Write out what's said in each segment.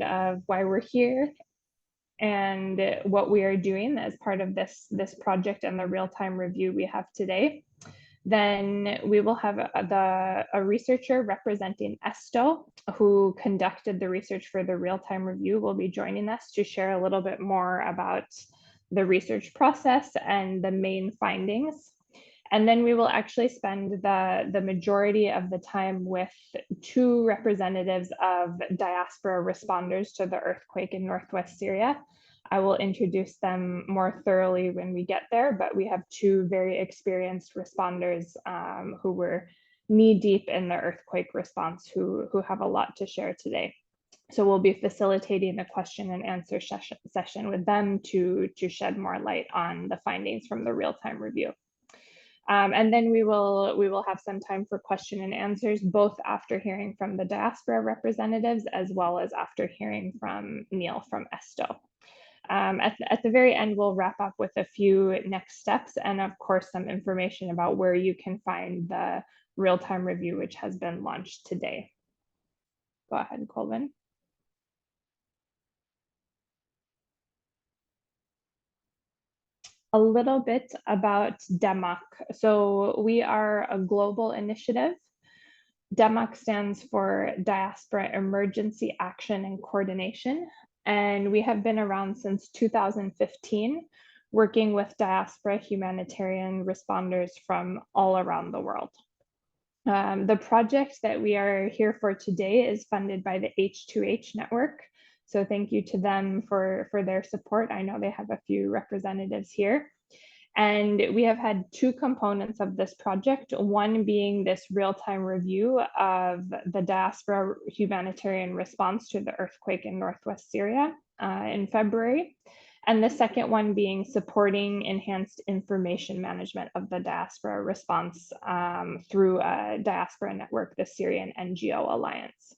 of why we're here and what we are doing as part of this project and the real-time review we have today. Then we will have a researcher representing ESTO, who conducted the research for the real-time review, will be joining us to share a little bit more about the research process and the main findings. And then we will actually spend the majority of the time with two representatives of diaspora responders to the earthquake in Northwest Syria. I will introduce them more thoroughly when we get there, but we have two very experienced responders who were knee-deep in the earthquake response who have a lot to share today. So we'll be facilitating a question and answer session with them to shed more light on the findings from the real-time review. And then we will have some time for question and answers, both after hearing from the diaspora representatives as well as after hearing from Neil from ESTO. At the very end, we'll wrap up with a few next steps and of course some information about where you can find the real-time review, which has been launched today. Go ahead, Colvin. A little bit about DEMAC. So we are a global initiative. DEMAC stands for Diaspora Emergency Action and Coordination, and we have been around since 2015, working with diaspora humanitarian responders from all around the world. The project that we are here for today is funded by the H2H network. So thank you to them for their support. I know they have a few representatives here. And we have had two components of this project, one being this real-time review of the diaspora humanitarian response to the earthquake in Northwest Syria in February. And the second one being supporting enhanced information management of the diaspora response through a diaspora network, the Syrian NGO Alliance.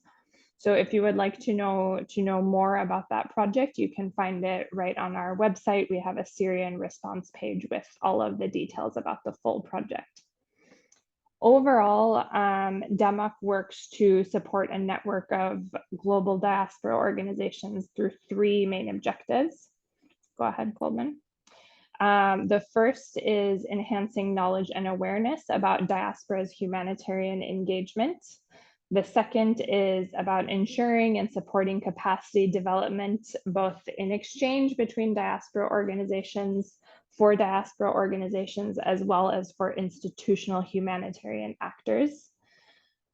So if you would like to know more about that project, you can find it right on our website. We have a Syrian response page with all of the details about the full project. Overall, DEMAC works to support a network of global diaspora organizations through three main objectives. Go ahead, Coleman. The first is enhancing knowledge and awareness about diaspora's humanitarian engagement. The second is about ensuring and supporting capacity development, both in exchange between diaspora organizations, for diaspora organizations, as well as for institutional humanitarian actors.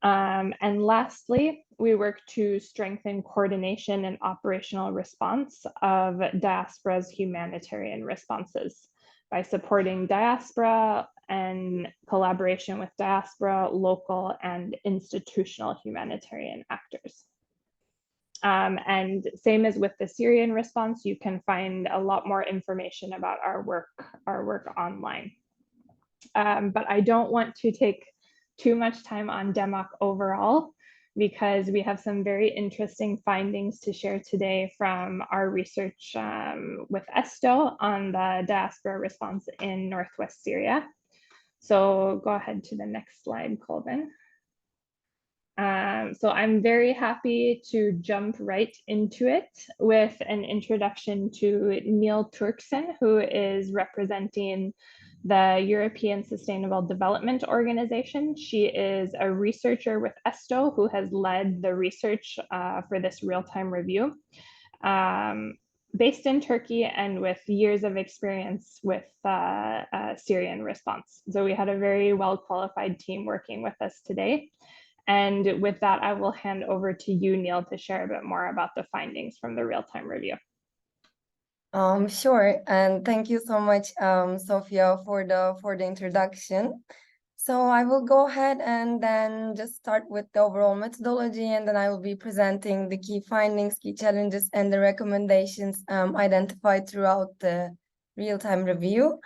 And lastly, we work to strengthen coordination and operational response of diaspora's humanitarian responses by supporting diaspora and collaboration with diaspora, local, and institutional humanitarian actors. And same as with the Syrian response, you can find a lot more information about our work online. But I don't want to take too much time on DEMAC overall, because we have some very interesting findings to share today from our research with ESTO on the diaspora response in Northwest Syria. So go ahead to the next slide, Colvin. So I'm very happy to jump right into it with an introduction to Neil Turkson, who is representing the European Sustainable Development Organization. She is a researcher with ESTO who has led the research for this real-time review. Based in Turkey and with years of experience with Syrian response. So we had a very well-qualified team working with us today. And with that, I will hand over to you, Neil, to share a bit more about the findings from the real-time review. Sure, and thank you so much, Sophia, for the introduction. So I will go ahead and then just start with the overall methodology, and then I will be presenting the key findings, key challenges, and the recommendations identified throughout the real-time review.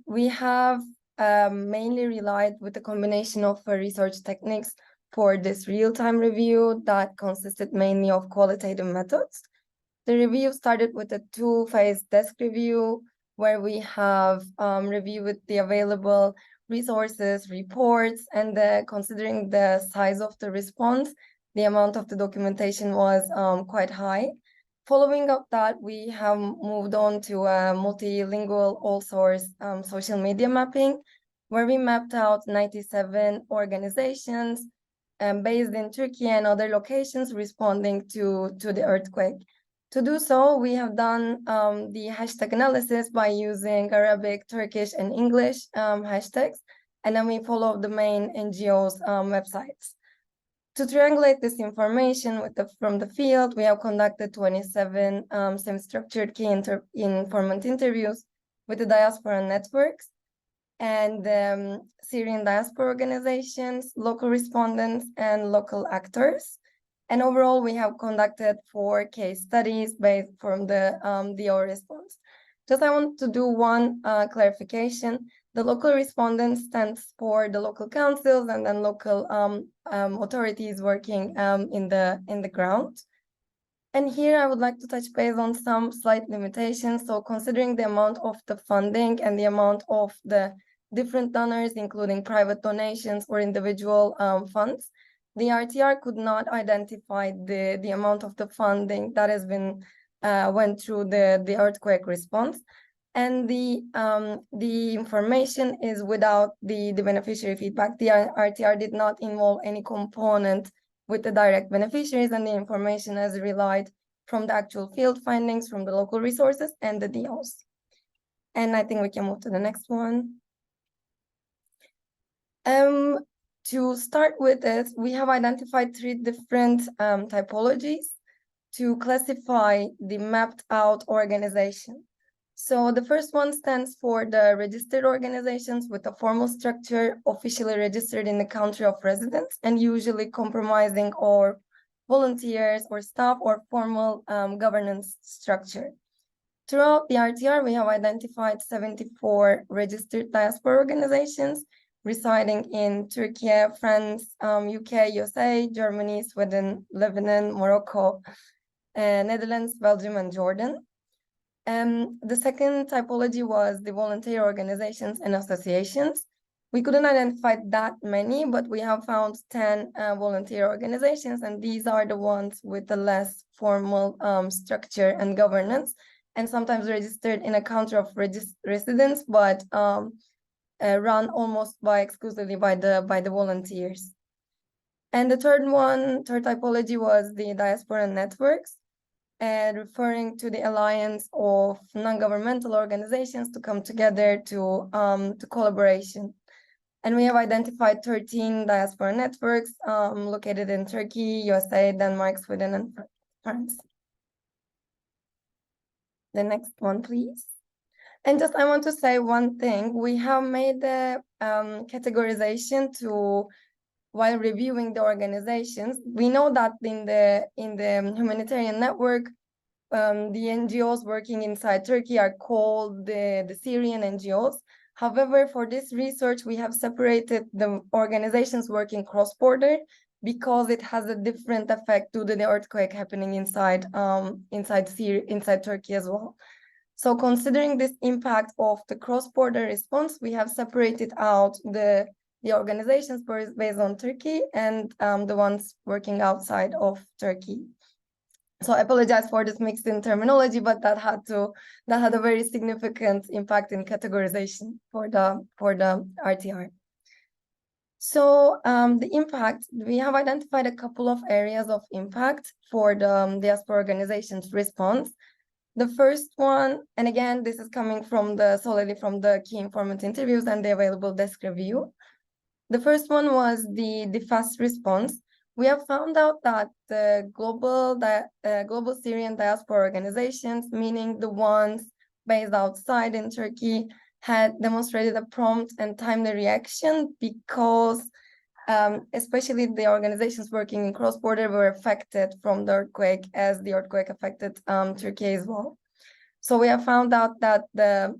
We have mainly relied with a combination of research techniques for this real-time review that consisted mainly of qualitative methods. The review started with a two-phase desk review, where we have reviewed the available resources, reports, and considering the size of the response, the amount of the documentation was quite high. Following up that, we have moved on to a multilingual all-source social media mapping, where we mapped out 97 organizations based in Turkey and other locations responding to the earthquake. To do so, we have done the hashtag analysis by using Arabic, Turkish, and English hashtags, and then we follow the main NGOs' websites. To triangulate this information from the field, we have conducted 27 semi-structured key informant interviews with the diaspora networks and Syrian diaspora organizations, local respondents, and local actors. And overall, we have conducted 4 case studies based from the DO response. Just I want to do one clarification. The local respondents stands for the local councils and then local authorities working in the ground. And here I would like to touch base on some slight limitations. So considering the amount of the funding and the amount of the different donors, including private donations or individual funds, the RTR could not identify the amount of the funding that has been went through the earthquake response. And the information is without the beneficiary feedback. The RTR did not involve any component with the direct beneficiaries, and the information has relied from the actual field findings from the local resources and the DOs. And I think we can move to the next one. To start with this, we have identified 3 different typologies to classify the mapped out organization. So the first one stands for the registered organizations with a formal structure, officially registered in the country of residence, and usually comprising or volunteers or staff or formal governance structure. Throughout the RTR, we have identified 74 registered diaspora organizations residing in Turkey, France, UK, USA, Germany, Sweden, Lebanon, Morocco, Netherlands, Belgium, and Jordan. The second typology was the voluntary organizations and associations. We couldn't identify that many, but we have found 10 volunteer organizations, and these are the ones with the less formal structure and governance, and sometimes registered in a country of residence, but run almost exclusively by the volunteers. And the third typology was the diaspora networks, referring to the alliance of non-governmental organizations to come together to collaboration. And we have identified 13 diaspora networks located in Turkey, USA, Denmark, Sweden, and France. The next one, please. And just I want to say one thing. We have made the categorization while reviewing the organizations. We know that in the humanitarian network, the NGOs working inside Turkey are called the Syrian NGOs. However, for this research, we have separated the organizations working cross-border because it has a different effect due to the earthquake happening inside Turkey as well. So considering this impact of the cross-border response, we have separated out the organizations based on Turkey and the ones working outside of Turkey. So I apologize for this mixed in terminology, but that had a very significant impact in categorization for the RTR. So the impact, we have identified a couple of areas of impact for the diaspora organizations response. The first one, and again, this is coming from solely from the key informant interviews and the available desk review. The first one was the fast response. We have found out that the global Syrian diaspora organizations, meaning the ones based outside in Turkey, had demonstrated a prompt and timely reaction because especially the organizations working in cross-border were affected from the earthquake, as the earthquake affected Turkey as well. So we have found out that the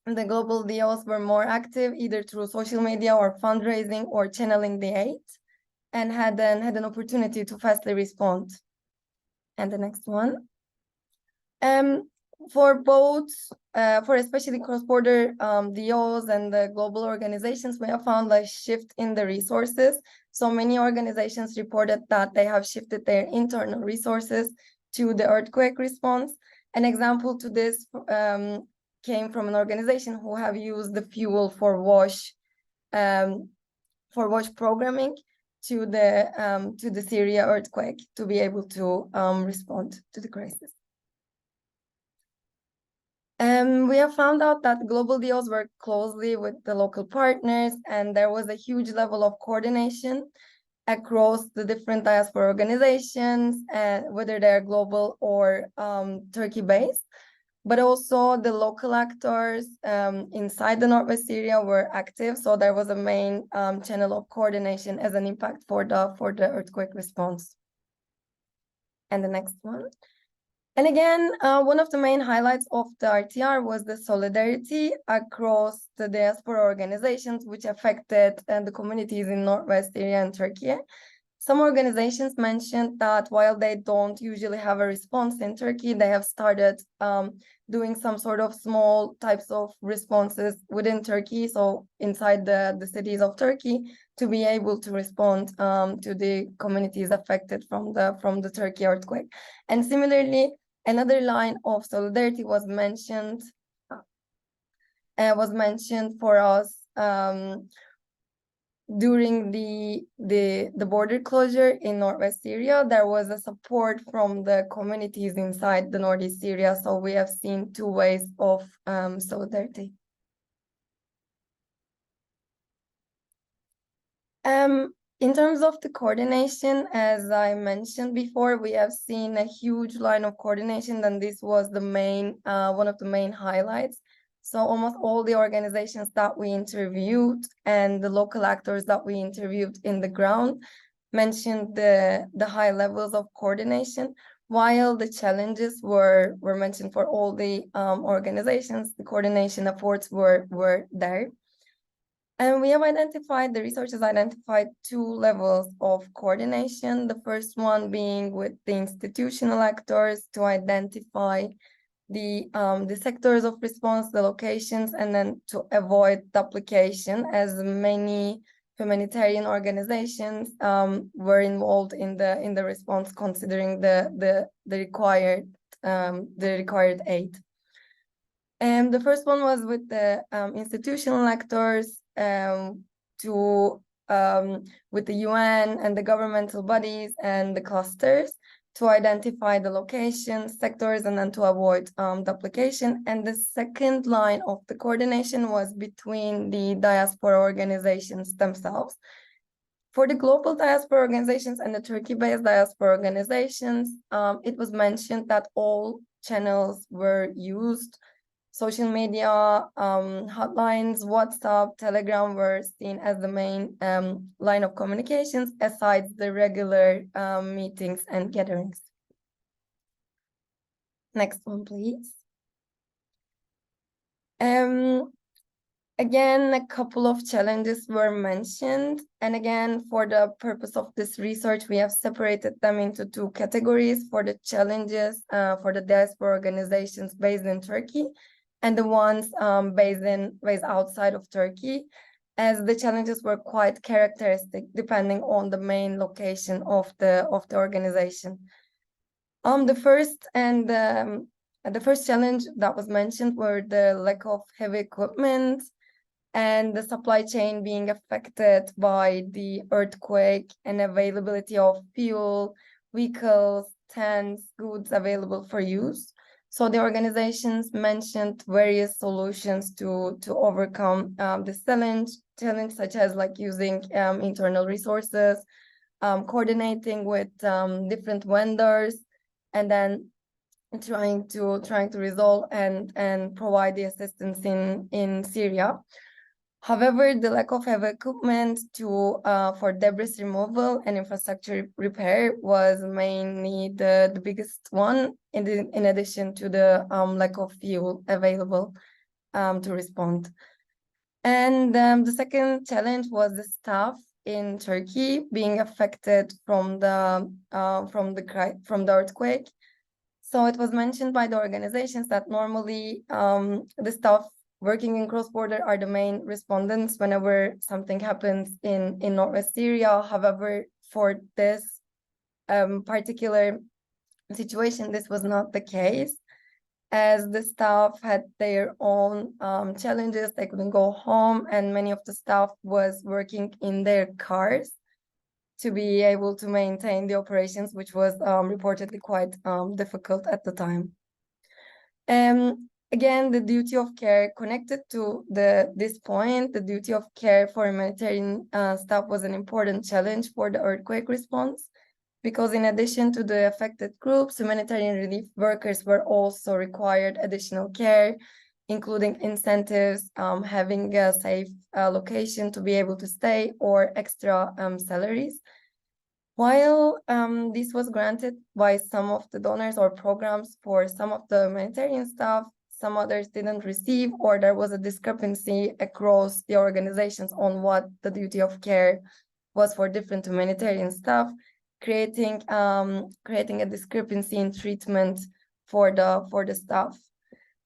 global DOs were more active either through social media or fundraising or channeling the aid, and had an opportunity to fastly respond. And the next one. For both, for especially cross-border DOs and the global organizations, we have found a shift in the resources. So many organizations reported that they have shifted their internal resources to the earthquake response. An example to this came from an organization who have used the fuel for WASH programming to the Syria earthquake to be able to respond to the crisis. We have found out that global DOs work closely with the local partners, and there was a huge level of coordination across the different diaspora organizations, whether they're global or Turkey-based. But also the local actors inside the Northwest Syria were active, so there was a main channel of coordination as an impact for the earthquake response. And the next one. And again, one of the main highlights of the RTR was the solidarity across the diaspora organizations, which affected the communities in Northwest Syria and Turkey. Some organizations mentioned that while they don't usually have a response in Turkey, they have started doing some sort of small types of responses within Turkey, so inside the cities of Turkey, to be able to respond to the communities affected from the Turkey earthquake. And similarly, another line of solidarity was mentioned for us during the border closure in Northwest Syria. There was a support from the communities inside the Northeast Syria, so we have seen two ways of solidarity. In terms of the coordination, as I mentioned before, we have seen a huge line of coordination, and this was the main one of the main highlights. So almost all the organizations that we interviewed and the local actors that we interviewed in the ground mentioned the high levels of coordination, while the challenges were mentioned for all the organizations. The coordination efforts were there. And we have identified, the researchers identified two levels of coordination. The first one being with the institutional actors to identify the sectors of response, the locations, and then to avoid duplication, as many humanitarian organizations were involved in the response, considering the required aid. And the first one was with the institutional actors with the UN and the governmental bodies and the clusters to identify the locations, sectors, and then to avoid duplication. And the second line of the coordination was between the diaspora organizations themselves. For the global diaspora organizations and the Turkey-based diaspora organizations, it was mentioned that all channels were used. Social media, hotlines, WhatsApp, Telegram were seen as the main line of communications, aside the regular meetings and gatherings. Next one, please. Again, a couple of challenges were mentioned. And again, for the purpose of this research, we have separated them into two categories: for the challenges for the diaspora organizations based in Turkey, and the ones based outside of Turkey, as the challenges were quite characteristic depending on the main location of the organization. The first challenge that was mentioned were the lack of heavy equipment and the supply chain being affected by the earthquake, and availability of fuel, vehicles, tents, goods available for use. So the organizations mentioned various solutions to overcome this challenge, such as like using internal resources, coordinating with different vendors, and then trying to resolve and provide the assistance in Syria. However, the lack of heavy equipment for debris removal and infrastructure repair was mainly the biggest one, in addition to the lack of fuel available to respond. And the second challenge was the staff in Turkey being affected from the earthquake. So it was mentioned by the organizations that normally the staff working in cross-border are the main respondents whenever something happens in Northwest Syria. However, for this particular situation, this was not the case, as the staff had their own challenges. They couldn't go home, and many of the staff was working in their cars to be able to maintain the operations, which was reportedly quite difficult at the time. Again, the duty of care connected to this point, the duty of care for humanitarian staff was an important challenge for the earthquake response, because in addition to the affected groups, humanitarian relief workers were also required additional care, including incentives, having a safe location to be able to stay, or extra salaries. While this was granted by some of the donors or programs for some of the humanitarian staff, some others didn't receive, or there was a discrepancy across the organizations on what the duty of care was for different humanitarian staff, creating a discrepancy in treatment for the staff.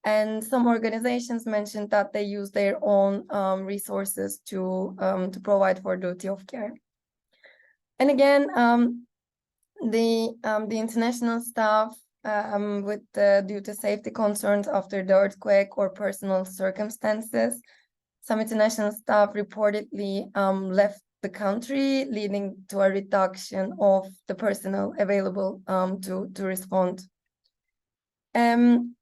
And some organizations mentioned that they use their own resources to provide for duty of care. And again, the international staff, due to safety concerns after the earthquake or personal circumstances, some international staff reportedly left the country, leading to a reduction of the personnel available to respond.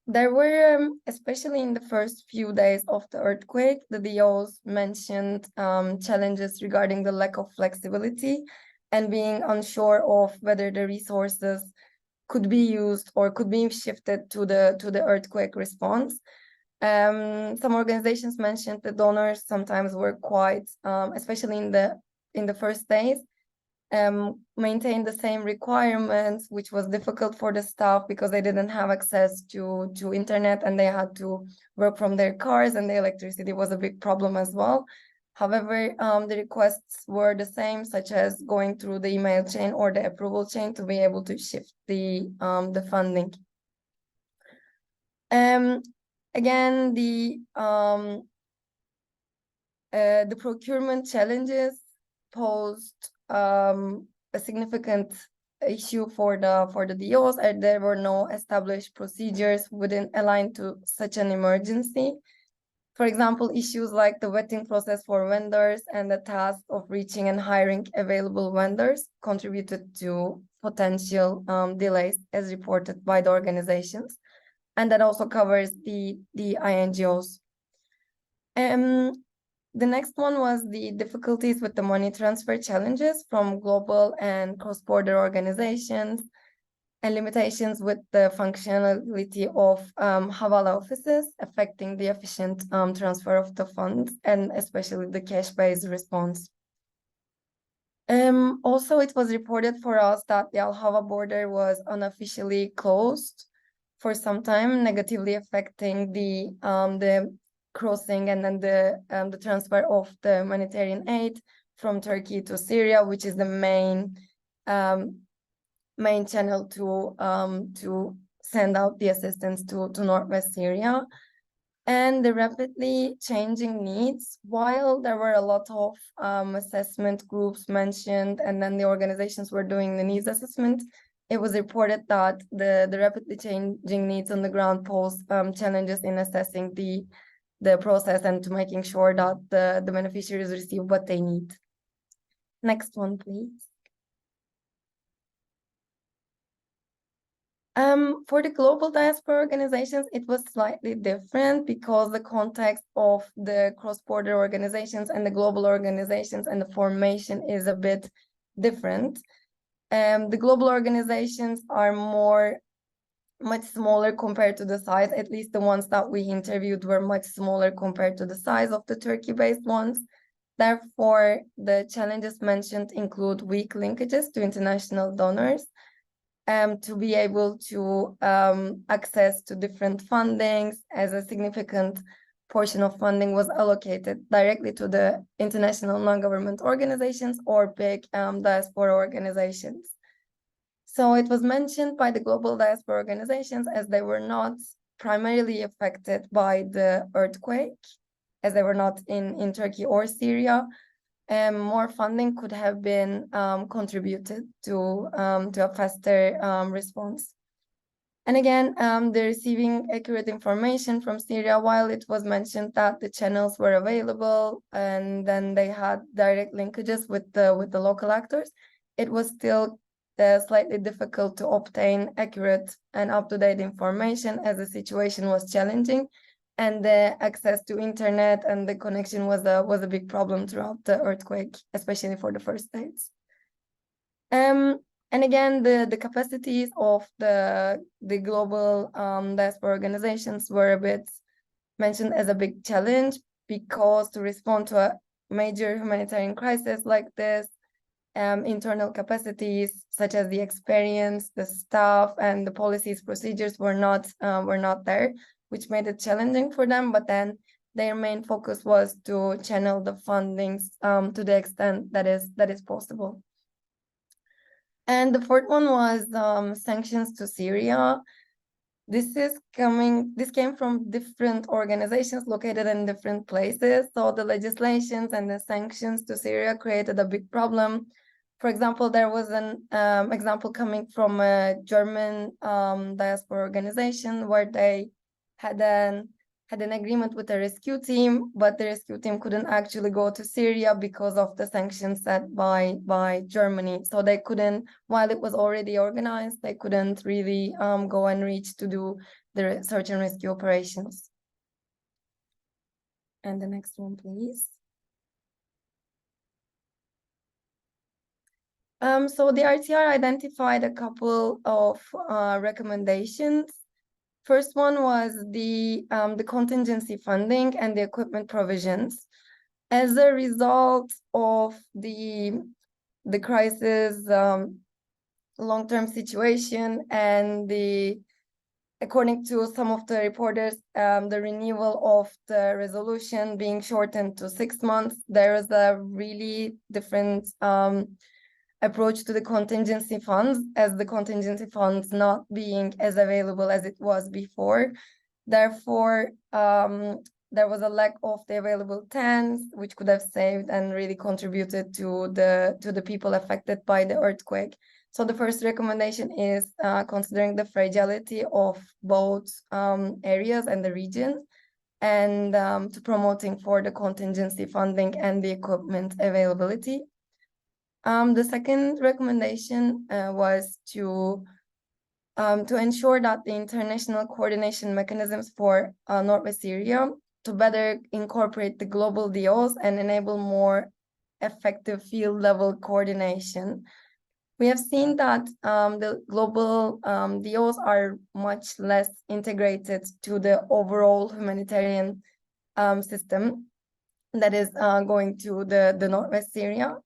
There were, especially in the first few days of the earthquake, the DOs mentioned challenges regarding the lack of flexibility and being unsure of whether the resources could be used or could be shifted to the earthquake response. Some organizations mentioned the donors sometimes were quite, especially in the first days, maintain the same requirements, which was difficult for the staff because they didn't have access to internet, and they had to work from their cars, and the electricity was a big problem as well. However, the requests were the same, such as going through the email chain or the approval chain to be able to shift the funding. Again, the procurement challenges posed a significant issue for the DOs, and there were no established procedures within aligned to such an emergency. For example, issues like the vetting process for vendors and the task of reaching and hiring available vendors contributed to potential delays, as reported by the organizations, and that also covers the INGOs. The next one was the difficulties with the money transfer challenges from global and cross-border organizations, and limitations with the functionality of Hawala offices, affecting the efficient transfer of the funds, and especially the cash-based response. Also, it was reported for us that the Al-Hawa border was unofficially closed for some time, negatively affecting the crossing and then the transfer of the humanitarian aid from Turkey to Syria, which is the main channel to send out the assistance to Northwest Syria. And the rapidly changing needs, while there were a lot of assessment groups mentioned, and then the organizations were doing the needs assessment, it was reported that the rapidly changing needs on the ground pose challenges in assessing the process and to making sure that the beneficiaries receive what they need. Next one, please. For the global diaspora organizations, it was slightly different because the context of the cross-border organizations and the global organizations and the formation is a bit different. The global organizations are much smaller compared to the size, at least the ones that we interviewed were much smaller compared to the size of the Turkey-based ones. Therefore, the challenges mentioned include weak linkages to international donors, to be able to access to different fundings, as a significant portion of funding was allocated directly to the international non-government organizations or big diaspora organizations. So it was mentioned by the global diaspora organizations as they were not primarily affected by the earthquake, as they were not in Turkey or Syria. More funding could have been contributed to a faster response. And again, they're receiving accurate information from Syria. While it was mentioned that the channels were available and then they had direct linkages with the local actors, it was still slightly difficult to obtain accurate and up-to-date information as the situation was challenging, and the access to internet and the connection was a big problem throughout the earthquake, especially for the first states. And again, the capacities of the global diaspora organizations were a bit mentioned as a big challenge, because to respond to a major humanitarian crisis like this, internal capacities such as the experience, the staff, and the policies, procedures were not there, which made it challenging for them. But then their main focus was to channel the fundings to the extent that is possible. And the fourth one was sanctions to Syria. This came from different organizations located in different places. So the legislations and the sanctions to Syria created a big problem. For example, there was an example coming from a German diaspora organization where they had an agreement with a rescue team, but the rescue team couldn't actually go to Syria because of the sanctions set by Germany. So they couldn't, while it was already organized, they couldn't really go and reach to do the search and rescue operations. And the next one, please. So the RTR identified a couple of recommendations. First one was the contingency funding and the equipment provisions. As a result of the crisis, long-term situation, and according to some of the reporters, the renewal of the resolution being shortened to 6 months, there is a really different approach to the contingency funds, as the contingency funds not being as available as it was before. Therefore, there was a lack of the available tents, which could have saved and really contributed to the people affected by the earthquake. So the first recommendation is considering the fragility of both areas and the regions, and to promoting for the contingency funding and the equipment availability. The second recommendation was to ensure that the international coordination mechanisms for Northwest Syria to better incorporate the global DOs and enable more effective field level coordination. We have seen that the global DOs are much less integrated to the overall humanitarian system that is going to the Northwest Syria.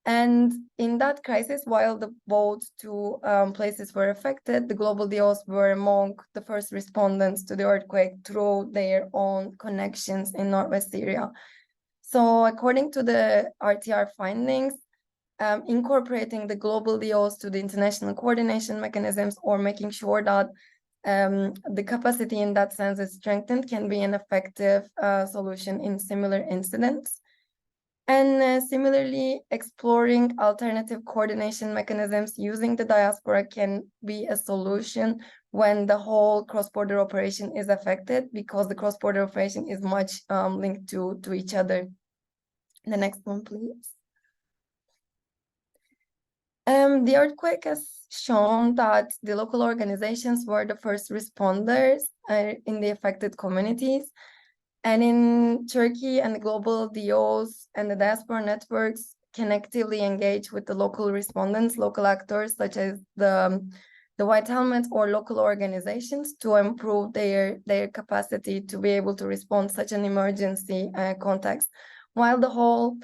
And in that crisis, while both two places were affected, the global DOs were among the first respondents to the earthquake through their own connections in Northwest Syria. So according to the RTR findings, incorporating the global DOs to the international coordination mechanisms, or making sure that the capacity in that sense is strengthened, can be an effective solution in similar incidents. And similarly, exploring alternative coordination mechanisms using the diaspora can be a solution when the whole cross-border operation is affected, because the cross-border operation is much linked to each other. The next one, please. The earthquake has shown that the local organizations were the first responders in the affected communities. And in Turkey, and the global DOs and the diaspora networks can actively engage with the local respondents, local actors such as the White Helmets or local organizations, to improve their capacity to be able to respond to such an emergency context. While the whole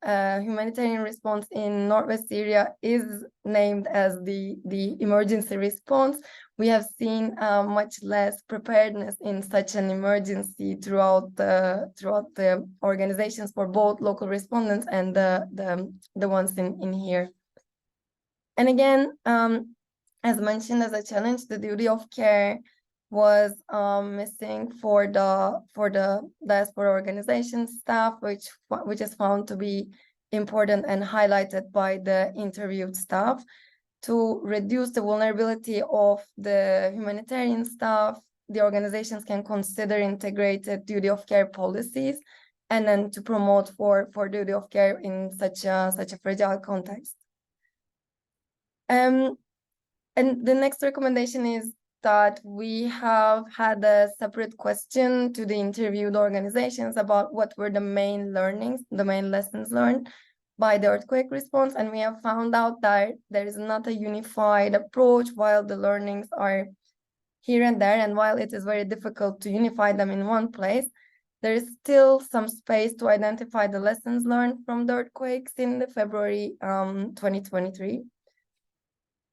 humanitarian response in Northwest Syria is named as the emergency response, we have seen much less preparedness in such an emergency throughout the organizations, for both local respondents and the ones in here. And again, as mentioned as a challenge, the duty of care was missing for the diaspora organization staff, which is found to be important and highlighted by the interviewed staff to reduce the vulnerability of the humanitarian staff. The organizations can consider integrated duty of care policies, and then to promote for duty of care in such a fragile context. And the next recommendation is that we have had a separate question to the interviewed organizations about what were the main learnings, the main lessons learned by the earthquake response. And we have found out that there is not a unified approach while the learnings are here and there. And while it is very difficult to unify them in one place, there is still some space to identify the lessons learned from the earthquakes in the February 2023.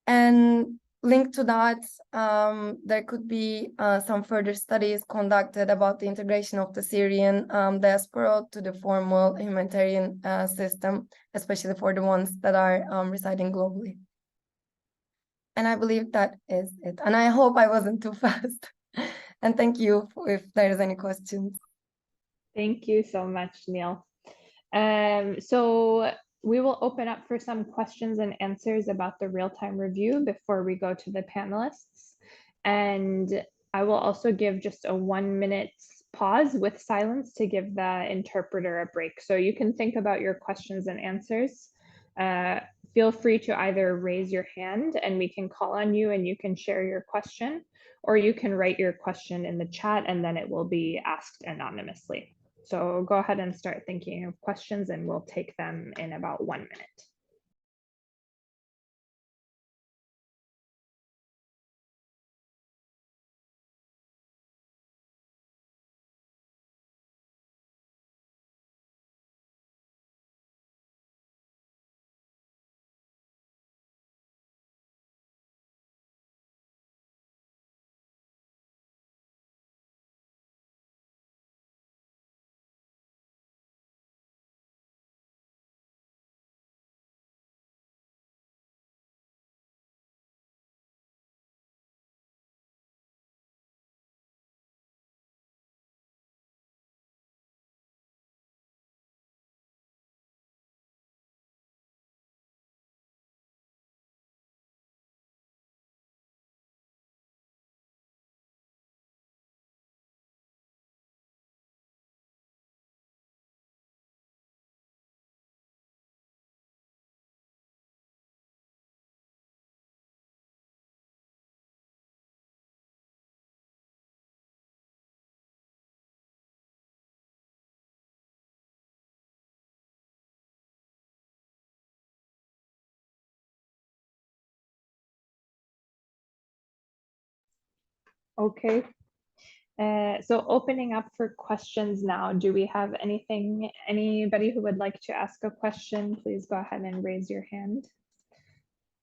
And linked to that, there could be some further studies conducted about the integration of the Syrian diaspora to the formal humanitarian system, especially for the ones that are residing globally. And I believe that is it. And I hope I wasn't too fast. And thank you if there's any questions. Thank you so much, Neil. So we will open up for some questions and answers about the real-time review before we go to the panelists. And I will also give just a 1 minute pause with silence to give the interpreter a break. So you can think about your questions and answers. Feel free to either raise your hand and we can call on you and you can share your question, or you can write your question in the chat and then it will be asked anonymously. So go ahead and start thinking of questions and we'll take them in about 1 minute. Okay. So opening up for questions now. Do we have anybody who would like to ask a question? Please go ahead and raise your hand.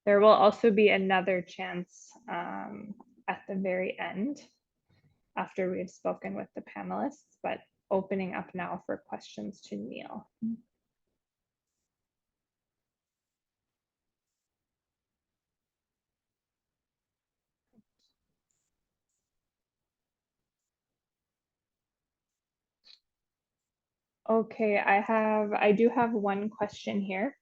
There will also be another chance at the very end after we've spoken with the panelists, but opening up now for questions to Neil. Okay, I do have one question here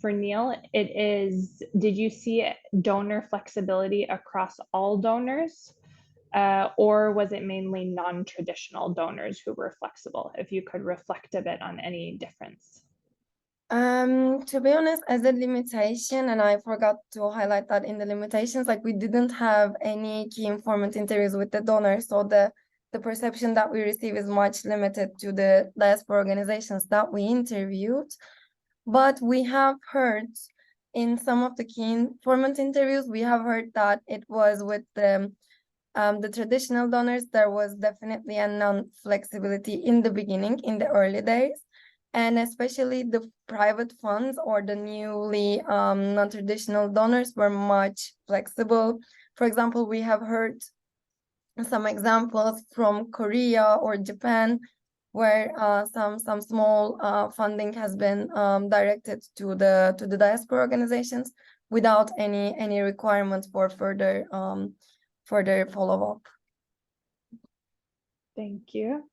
for Neil. It is, did you see donor flexibility across all donors? Or was it mainly non-traditional donors who were flexible? If you could reflect a bit on any difference. To be honest, as a limitation, and I forgot to highlight that in the limitations, like we didn't have any key informant interviews with the donors, so the perception that we receive is much limited to the diaspora organizations that we interviewed. But we have heard in some of the key informant interviews, we have heard that it was with the traditional donors, there was definitely a non-flexibility in the beginning, in the early days. And especially the private funds or the newly non-traditional donors were much flexible. For example, we have heard some examples from Korea or Japan, where some small funding has been directed to the diaspora organizations, without any requirements for further follow-up. Thank you.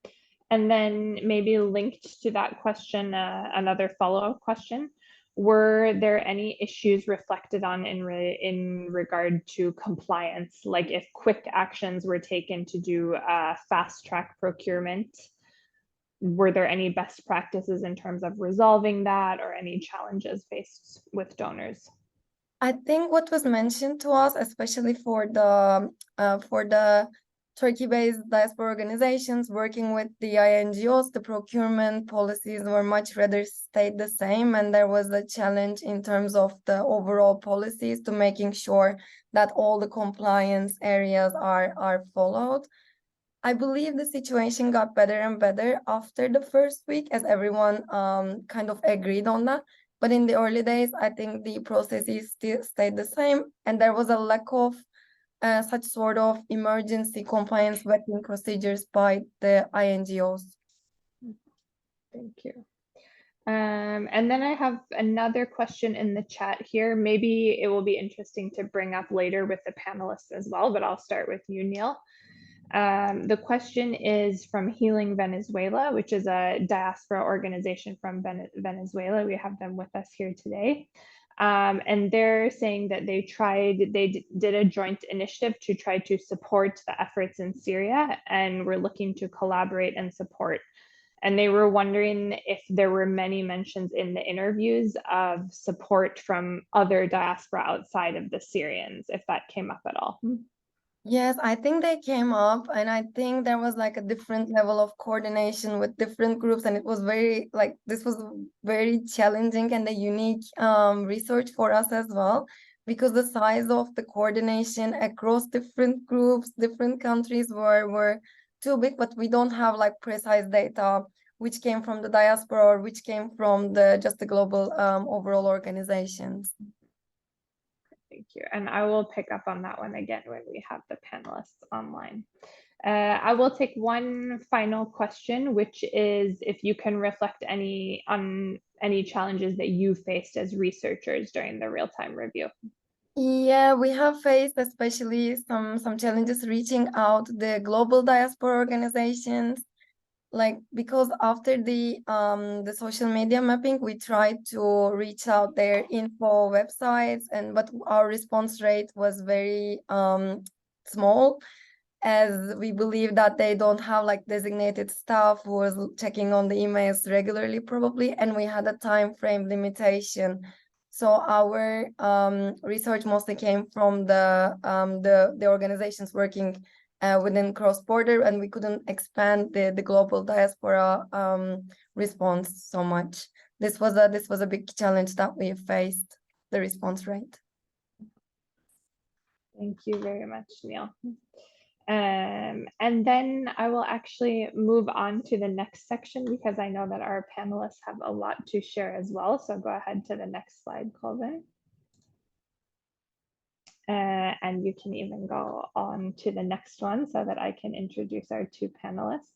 And then maybe linked to that question, another follow-up question. Were there any issues reflected on in regard to compliance? Like if quick actions were taken to do fast track procurement, were there any best practices in terms of resolving that or any challenges faced with donors? I think what was mentioned to us, especially for the Turkey-based diaspora organizations working with the INGOs, the procurement policies were much rather stayed the same, and there was a challenge in terms of the overall policies to making sure that all the compliance areas are followed. I believe the situation got better and better after the first week, as everyone kind of agreed on that. But in the early days, I think the processes still stayed the same, and there was a lack of such sort of emergency compliance vetting procedures by the INGOs. Thank you. And then I have another question in the chat here. Maybe it will be interesting to bring up later with the panelists as well, but I'll start with you, Neil. The question is from Healing Venezuela, which is a diaspora organization from Venezuela. We have them with us here today. And they're saying that they did a joint initiative to try to support the efforts in Syria, and we're looking to collaborate and support. And they were wondering if there were many mentions in the interviews of support from other diaspora outside of the Syrians, if that came up at all. Yes, I think they came up, and I think there was like a different level of coordination with different groups, and it was this was very challenging and a unique research for us as well, because the size of the coordination across different groups, different countries were too big, but we don't have like precise data which came from the diaspora or which came from just the global overall organizations. Thank you. And I will pick up on that one again when we have the panelists online. I will take one final question, which is if you can reflect on any challenges that you faced as researchers during the real-time review. Yeah, we have faced especially some challenges reaching out the global diaspora organizations, because after the social media mapping, we tried to reach out their info websites, but our response rate was very small, as we believe that they don't have like designated staff who was checking on the emails regularly probably, and we had a time frame limitation. So our research mostly came from the organizations working within cross-border, and we couldn't expand the global diaspora response so much. This was a big challenge that we faced, the response rate. Thank you very much, Neil. And then I will actually move on to the next section because I know that our panelists have a lot to share as well. So go ahead to the next slide, Colvin. And you can even go on to the next one so that I can introduce our two panelists.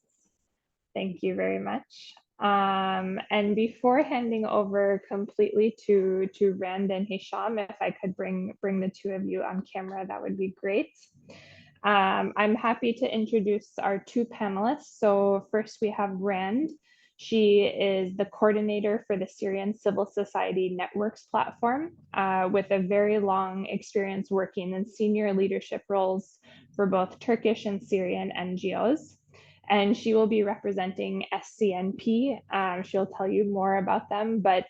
Thank you very much. And before handing over completely to Rand and Hisham, if I could bring the two of you on camera, that would be great. I'm happy to introduce our two panelists. So first we have Rand. She is the coordinator for the Syrian Civil Society Networks platform with a very long experience working in senior leadership roles for both Turkish and Syrian NGOs. And she will be representing SCNP. She'll tell you more about them, but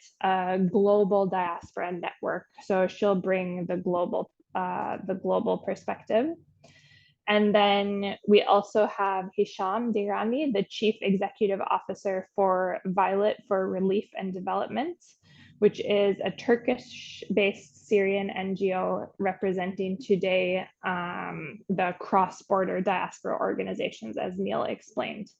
global diaspora network. So she'll bring the global perspective. And then we also have Hisham Dirami, the Chief Executive Officer for Violet for Relief and Development, which is a Turkish-based Syrian NGO representing today the cross-border diaspora organizations, as Neil explained.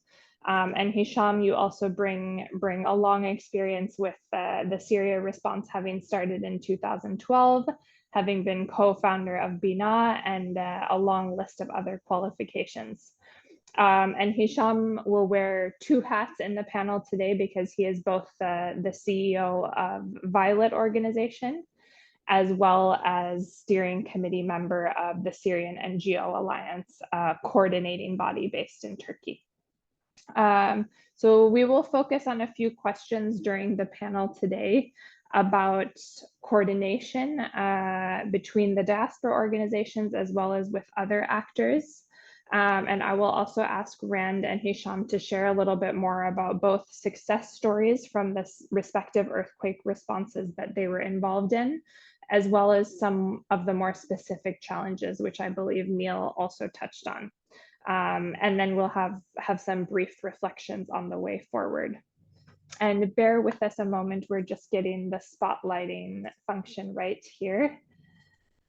And Hisham, you also bring a long experience with the Syria response, having started in 2012, having been co-founder of Bina, and a long list of other qualifications. And Hisham will wear two hats in the panel today because he is both the CEO of Violet organization as well as steering committee member of the Syrian NGO Alliance, a coordinating body based in Turkey. So we will focus on a few questions during the panel today about coordination between the diaspora organizations as well as with other actors. And I will also ask Rand and Hisham to share a little bit more about both success stories from the respective earthquake responses that they were involved in, as well as some of the more specific challenges, which I believe Neil also touched on. And then we'll have some brief reflections on the way forward. And bear with us a moment, we're just getting the spotlighting function right here.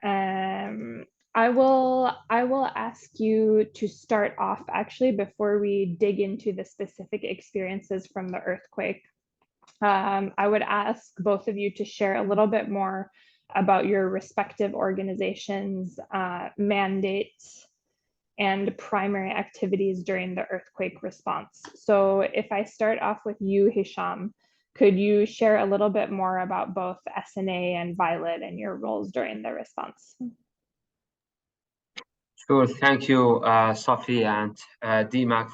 I will ask you to start off actually before we dig into the specific experiences from the earthquake. I would ask both of you to share a little bit more about your respective organizations' mandates and primary activities during the earthquake response. So if I start off with you, Hisham, could you share a little bit more about both SNA and Violet and your roles during the response? Sure, thank you, Sophie and DMAC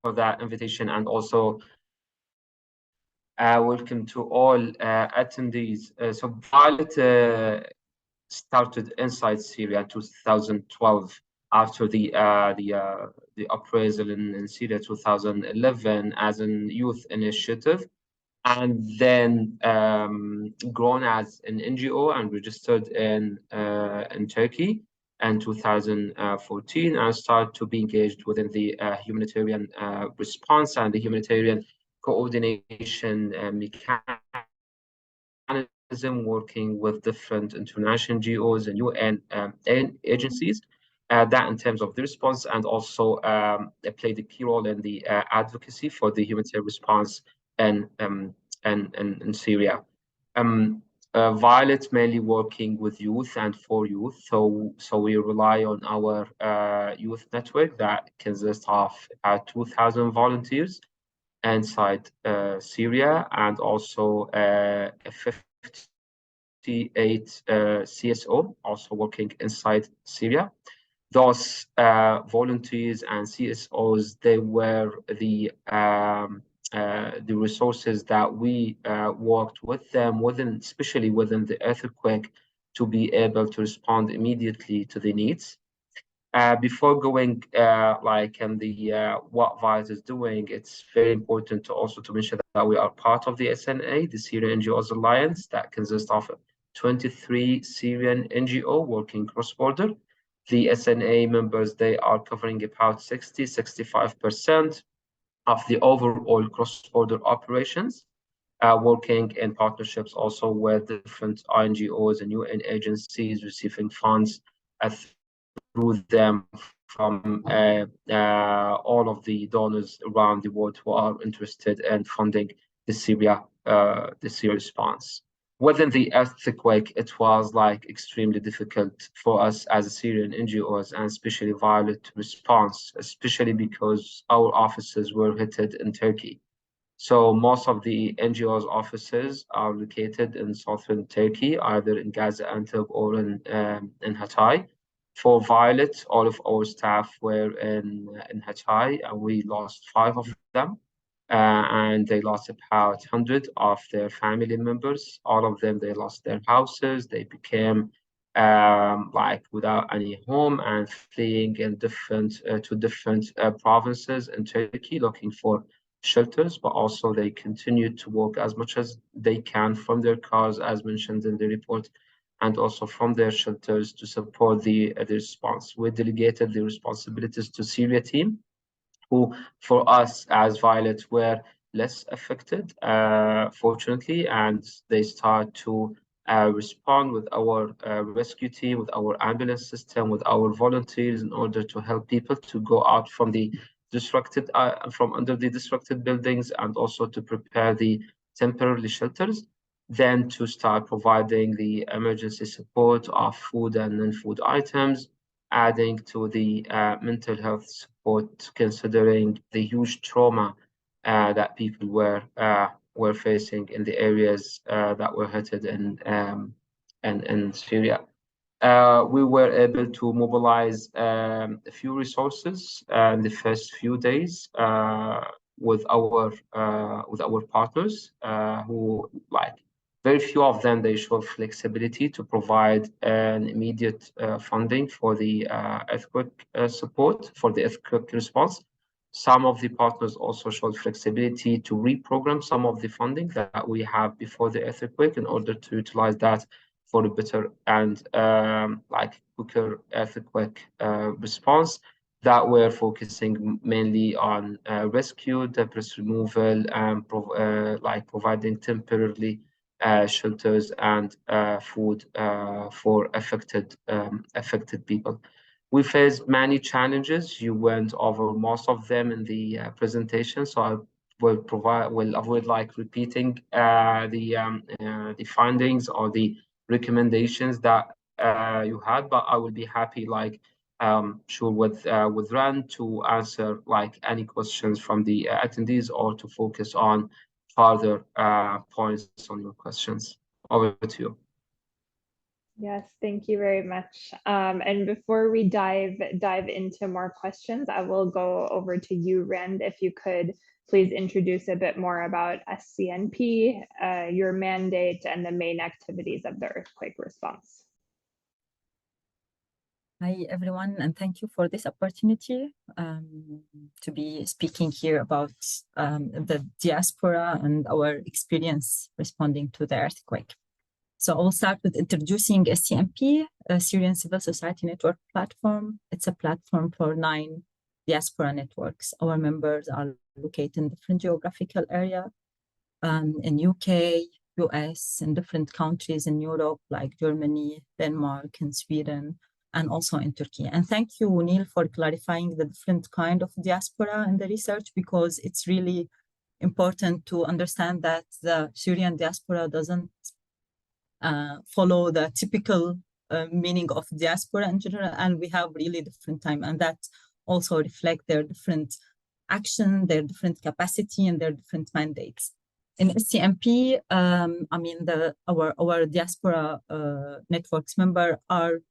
for that invitation, and also welcome to all attendees. So Violet started inside Syria in 2012 after the uprisal in Syria 2011 as an youth initiative, and then grown as an NGO and registered in Turkey in 2014, and started to be engaged within the humanitarian response and the humanitarian coordination mechanism, working with different international NGOs and UN agencies. That in terms of the response, and also played a key role in the advocacy for the humanitarian response in Syria. Violet mainly working with youth and for youth, so we rely on our youth network that consists of 2,000 volunteers inside Syria, and also 58 CSO also working inside Syria. Those volunteers and CSOs, they were the resources that we worked with them within, especially within the earthquake, to be able to respond immediately to the needs. Before going what Violet is doing, it's very important to also to mention that we are part of the SNA, the Syrian NGOs Alliance, that consists of 23 Syrian NGO working cross-border. The SNA members, they are covering about 65% of the overall cross-border operations, working in partnerships also with different NGOs and UN agencies, receiving funds through them from all of the donors around the world who are interested in funding the Syria response. Within the earthquake, it was like extremely difficult for us as Syrian NGOs, and especially Violet response, especially because our offices were hit in Turkey. So most of the NGOs offices are located in southern Turkey, either in Gaziantep or in Hatay. For Violet, all of our staff were in Hatay, and we lost 5 of them. And they lost about 100 of their family members. All of them, they lost their houses. They became without any home and fleeing in different provinces in Turkey, looking for shelters. But also they continued to work as much as they can from their cars, as mentioned in the report, and also from their shelters to support the response. We delegated the responsibilities to Syria team, who for us as Violet were less affected, fortunately, and they start to respond with our rescue team, with our ambulance system, with our volunteers, in order to help people to go out from the disrupted, from under the disrupted buildings, and also to prepare the temporary shelters. Then to start providing the emergency support of food and non-food items, adding to the mental health support, considering the huge trauma that people were facing in the areas that were hit in Syria. We were able to mobilize a few resources in the first few days with our partners who, like, very few of them, they show flexibility to provide an immediate funding for the earthquake support, for the earthquake response. Some of the partners also showed flexibility to reprogram some of the funding that we have before the earthquake in order to utilize that for a better and like quicker earthquake response. That we're focusing mainly on rescue, debris removal, and like providing temporarily shelters and food for affected people. We faced many challenges. You went over most of them in the presentation, so I will avoid like repeating the findings or the recommendations that you had, but I will be happy, like sure, with Ran to answer like any questions from the attendees or to focus on further points on your questions. Over to you. Yes, thank you very much. And before we dive into more questions, I will go over to you, Rand, if you could please introduce a bit more about SCNP, your mandate, and the main activities of the earthquake response. Hi, everyone, and thank you for this opportunity to be speaking here about the diaspora and our experience responding to the earthquake. So I'll start with introducing SCNP, a Syrian Civil Society Network platform. It's a platform for 9 diaspora networks. Our members are located in different geographical areas in UK, US, and different countries in Europe like Germany, Denmark, and Sweden, and also in Turkey. And thank you, Neil, for clarifying the different kind of diaspora in the research, because it's really important to understand that the Syrian diaspora doesn't follow the typical meaning of diaspora in general, and we have really different time, and that also reflect their different action, their different capacity, and their different mandates. In SCNP, I mean, our diaspora networks member are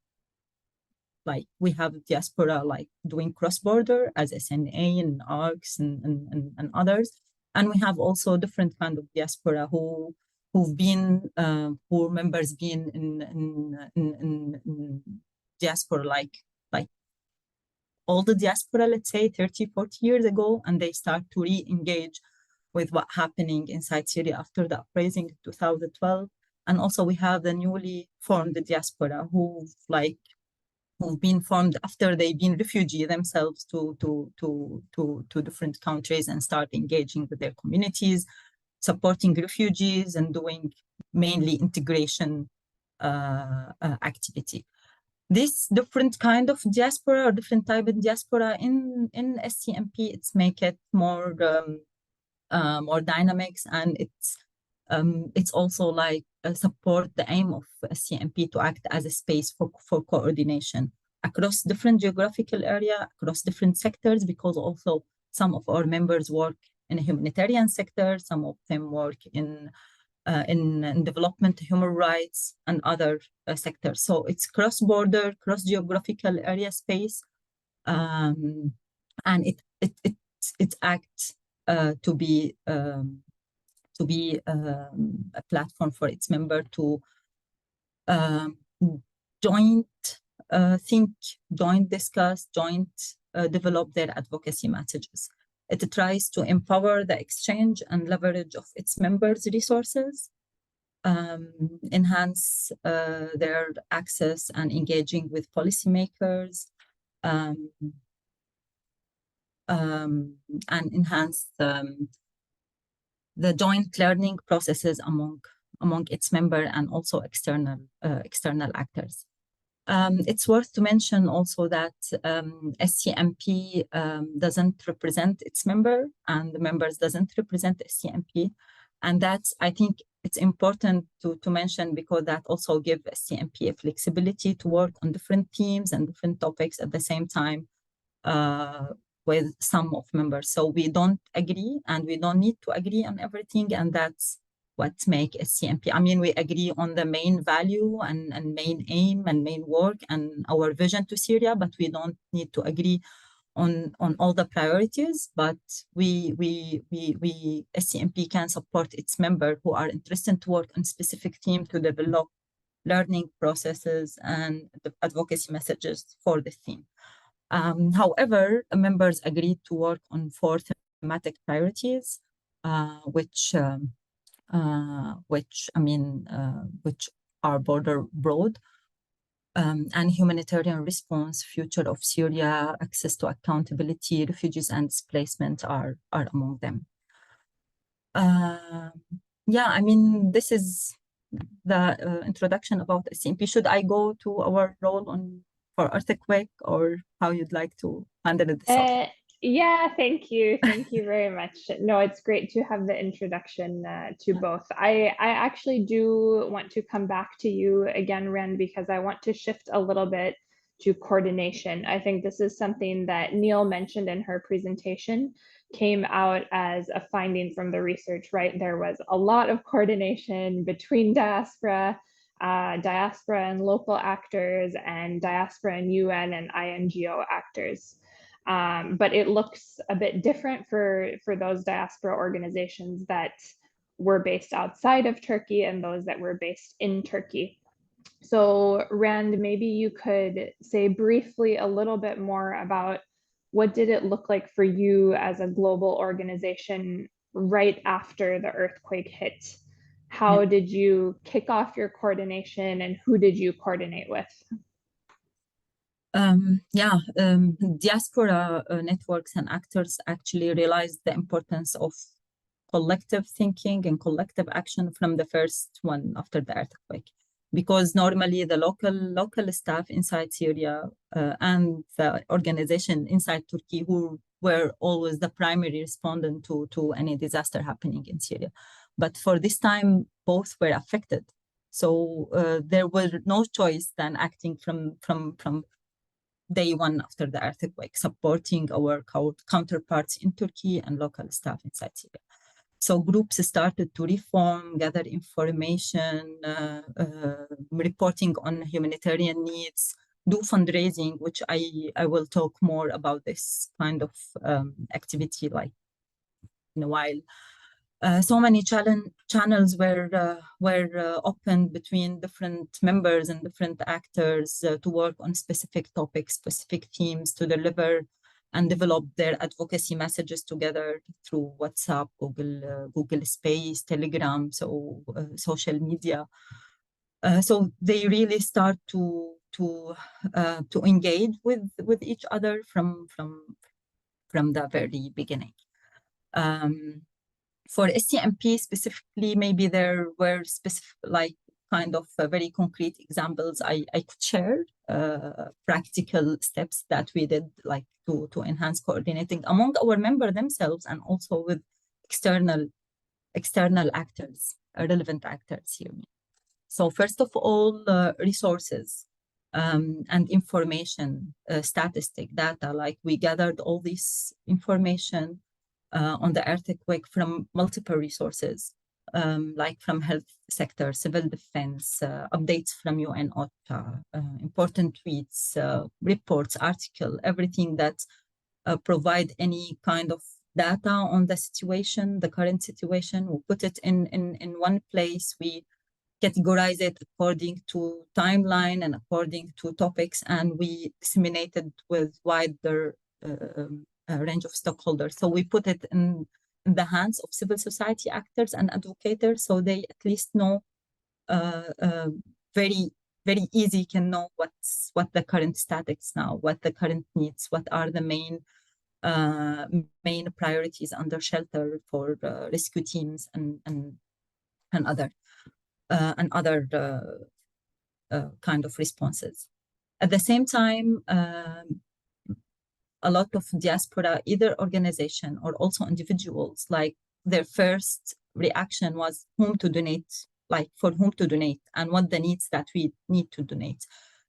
like, we have diaspora like doing cross-border as SNA and ARCs and others, and we have also different kind of diaspora who've been who members been in diaspora like all the diaspora, let's say 30-40 years ago, and they start to re-engage with what's happening inside Syria after the uprising in 2012. And also we have the newly formed diaspora who've been formed after they've been refugee themselves to different countries and start engaging with their communities, supporting refugees and doing mainly integration activity. This different kind of diaspora or different type of diaspora in SCNP, it's make it more more dynamics, and it's also like support the aim of SCNP to act as a space for coordination across different geographical area, across different sectors, because also some of our members work in a humanitarian sector, some of them work in development, human rights, and other sectors. So it's cross-border, cross-geographical area space, and it acts to be a platform for its member to joint think, joint discuss, joint develop their advocacy messages. It tries to empower the exchange and leverage of its members' resources, enhance their access and engaging with policymakers, and enhance the joint learning processes among its members and also external actors. It's worth to mention also that SCNP doesn't represent its member, and the members doesn't represent SCNP, and that's, I think it's important to mention, because that also gives SCNP a flexibility to work on different themes and different topics at the same time with some of members. So we don't agree and we don't need to agree on everything, and that's what make SCMP. I mean, we agree on the main value and main aim and main work and our vision to Syria, but we don't need to agree on all the priorities. But we SCMP can support its members who are interested to work on specific theme to develop learning processes and the advocacy messages for the theme. However, members agreed to work on 4 thematic priorities, which are border broad, and humanitarian response, future of Syria, access to accountability, refugees and displacement are among them. Yeah, I mean, this is the introduction about SCMP. Should I go to our role for earthquake, or how you'd like to handle this? Yeah, thank you. Thank you very much. No, it's great to have the introduction to both. I actually do want to come back to you again, Ren, because I want to shift a little bit to coordination. I think this is something that Neil mentioned in her presentation, came out as a finding from the research, right? There was a lot of coordination between diaspora and local actors, and diaspora and UN and INGO actors. But it looks a bit different for those diaspora organizations that were based outside of Turkey and those that were based in Turkey. So Rand, maybe you could say briefly a little bit more about what did it look like for you as a global organization right after the earthquake hit? How did you kick off your coordination, and who did you coordinate with? Diaspora networks and actors actually realized the importance of collective thinking and collective action from the first one after the earthquake, because normally the local staff inside Syria and the organization inside Turkey, who were always the primary respondent to any disaster happening in Syria. But for this time, both were affected. So there was no choice than acting from day one after the earthquake, supporting our counterparts in Turkey and local staff inside Syria. So groups started to reform, gather information, reporting on humanitarian needs, do fundraising, which I will talk more about this kind of activity like in a while. So many channels were opened between different members and different actors to work on specific topics, specific themes, to deliver and develop their advocacy messages together through WhatsApp, Google Space, Telegram, so social media. So they really start to engage with each other from the very beginning. For SCMP specifically, maybe there were specific, like kind of very concrete examples I could share, practical steps that we did, like to enhance coordinating among our members themselves and also with external actors, relevant actors here. So first of all, resources and information, statistic data, like we gathered all this information on the earthquake from multiple resources, like from health sector, civil defense, updates from UN OCHA, important tweets, reports, articles, everything that provide any kind of data on the situation, the current situation. We put it in one place. We categorize it according to timeline and according to topics, and we disseminate it with wider range of stakeholders. So we put it in the hands of civil society actors and advocates, so they at least know very easy can know what the current status now, what the current needs, what are the main priorities under shelter for rescue teams and other kind of responses. At the same time, a lot of diaspora, either organization or also individuals, like their first reaction was whom to donate, like for whom to donate and what the needs that we need to donate.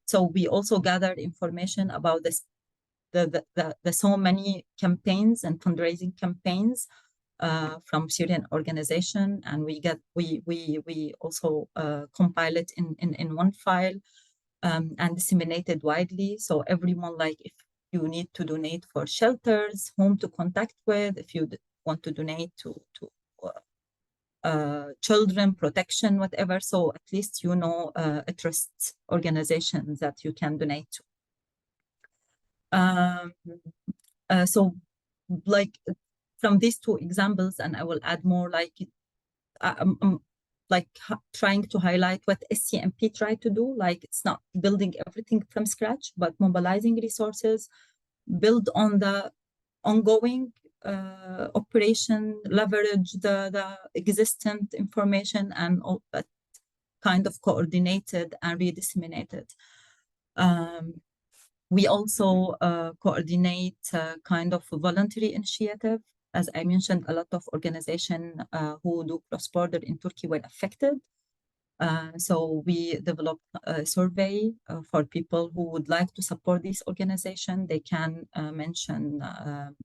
So we also gathered information about this, the so many campaigns and fundraising campaigns from Syrian organization, and we also compile it in one file and disseminate it widely. So everyone, like if you need to donate for shelters, whom to contact with, if you want to donate to children protection, whatever. So at least you know a trust organization that you can donate to. So like from these two examples, and I will add more, like I'm like trying to highlight what SCMP tried to do. Like it's not building everything from scratch, but mobilizing resources, build on the ongoing operation, leverage the existent information, and all that kind of coordinated and redisseminated. We also coordinate kind of a voluntary initiative. As I mentioned, a lot of organizations who do cross-border in Turkey were affected. So we developed a survey for people who would like to support this organization. They can mention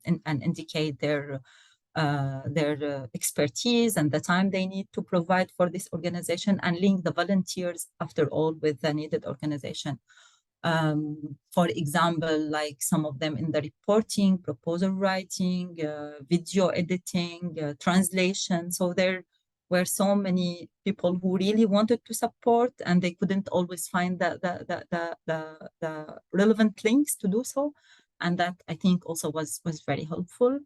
and indicate their expertise and the time they need to provide for this organization, and link the volunteers, after all, with the needed organization. For example, like some of them in the reporting, proposal writing, video editing, translation. So there were so many people who really wanted to support, and they couldn't always find the relevant links to do so. And that, I think, also was very helpful.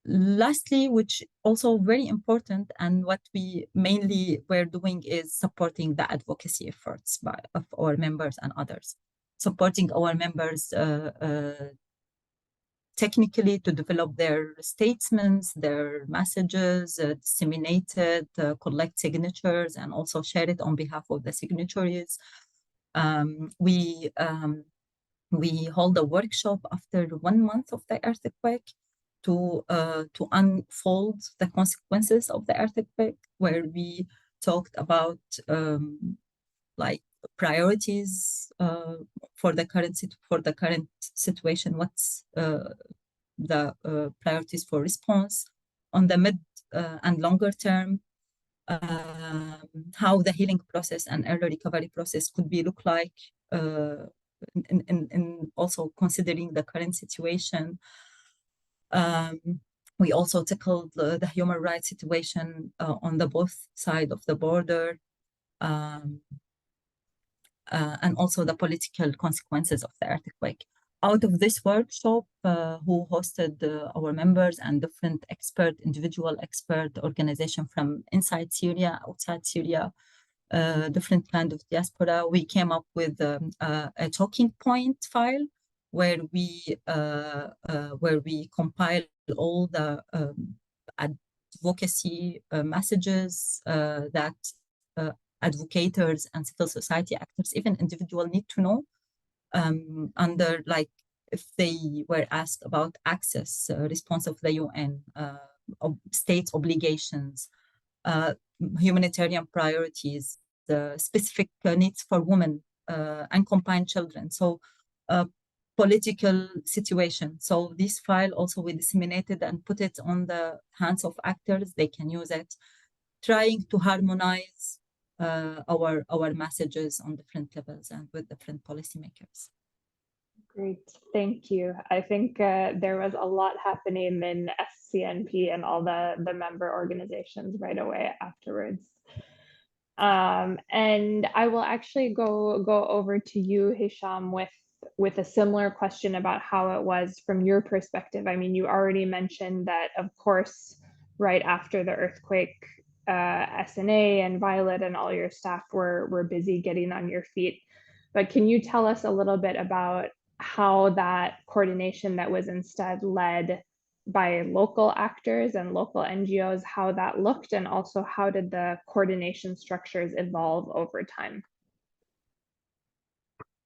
Lastly, which also very important, and what we mainly were doing, is supporting the advocacy efforts of our members and others. Supporting our members technically to develop their statements, their messages, disseminated, collect signatures, and also share it on behalf of the signatories. We hold a workshop after 1 month of the earthquake to unfold the consequences of the earthquake, where we talked about like priorities for the current situation. What's the priorities for response on the mid and longer term? How the healing process and early recovery process could be look like, in also considering the current situation. We also tackled the human rights situation on the both side of the border, and also the political consequences of the earthquake. Out of this workshop, who hosted our members and different individual expert organization from inside Syria, outside Syria, different kind of diaspora, we came up with a talking point file where we compile all the advocacy messages that advocators and civil society actors, even individual, need to know, under, like, if they were asked about access, response of the UN, state obligations, humanitarian priorities, the specific needs for women and combined children. So political situation. So this file also we disseminated and put it on the hands of actors. They can use it, trying to harmonize our messages on different levels and with different policymakers. Great, thank you. I think there was a lot happening in SCNP and all the member organizations right away afterwards. And I will actually go over to you, Hisham, with a similar question about how it was from your perspective. I mean, you already mentioned that, of course, right after the earthquake, SNA and Violet and all your staff were busy getting on your feet. But can you tell us a little bit about how that coordination that was instead led by local actors and local NGOs, how that looked, and also how did the coordination structures evolve over time?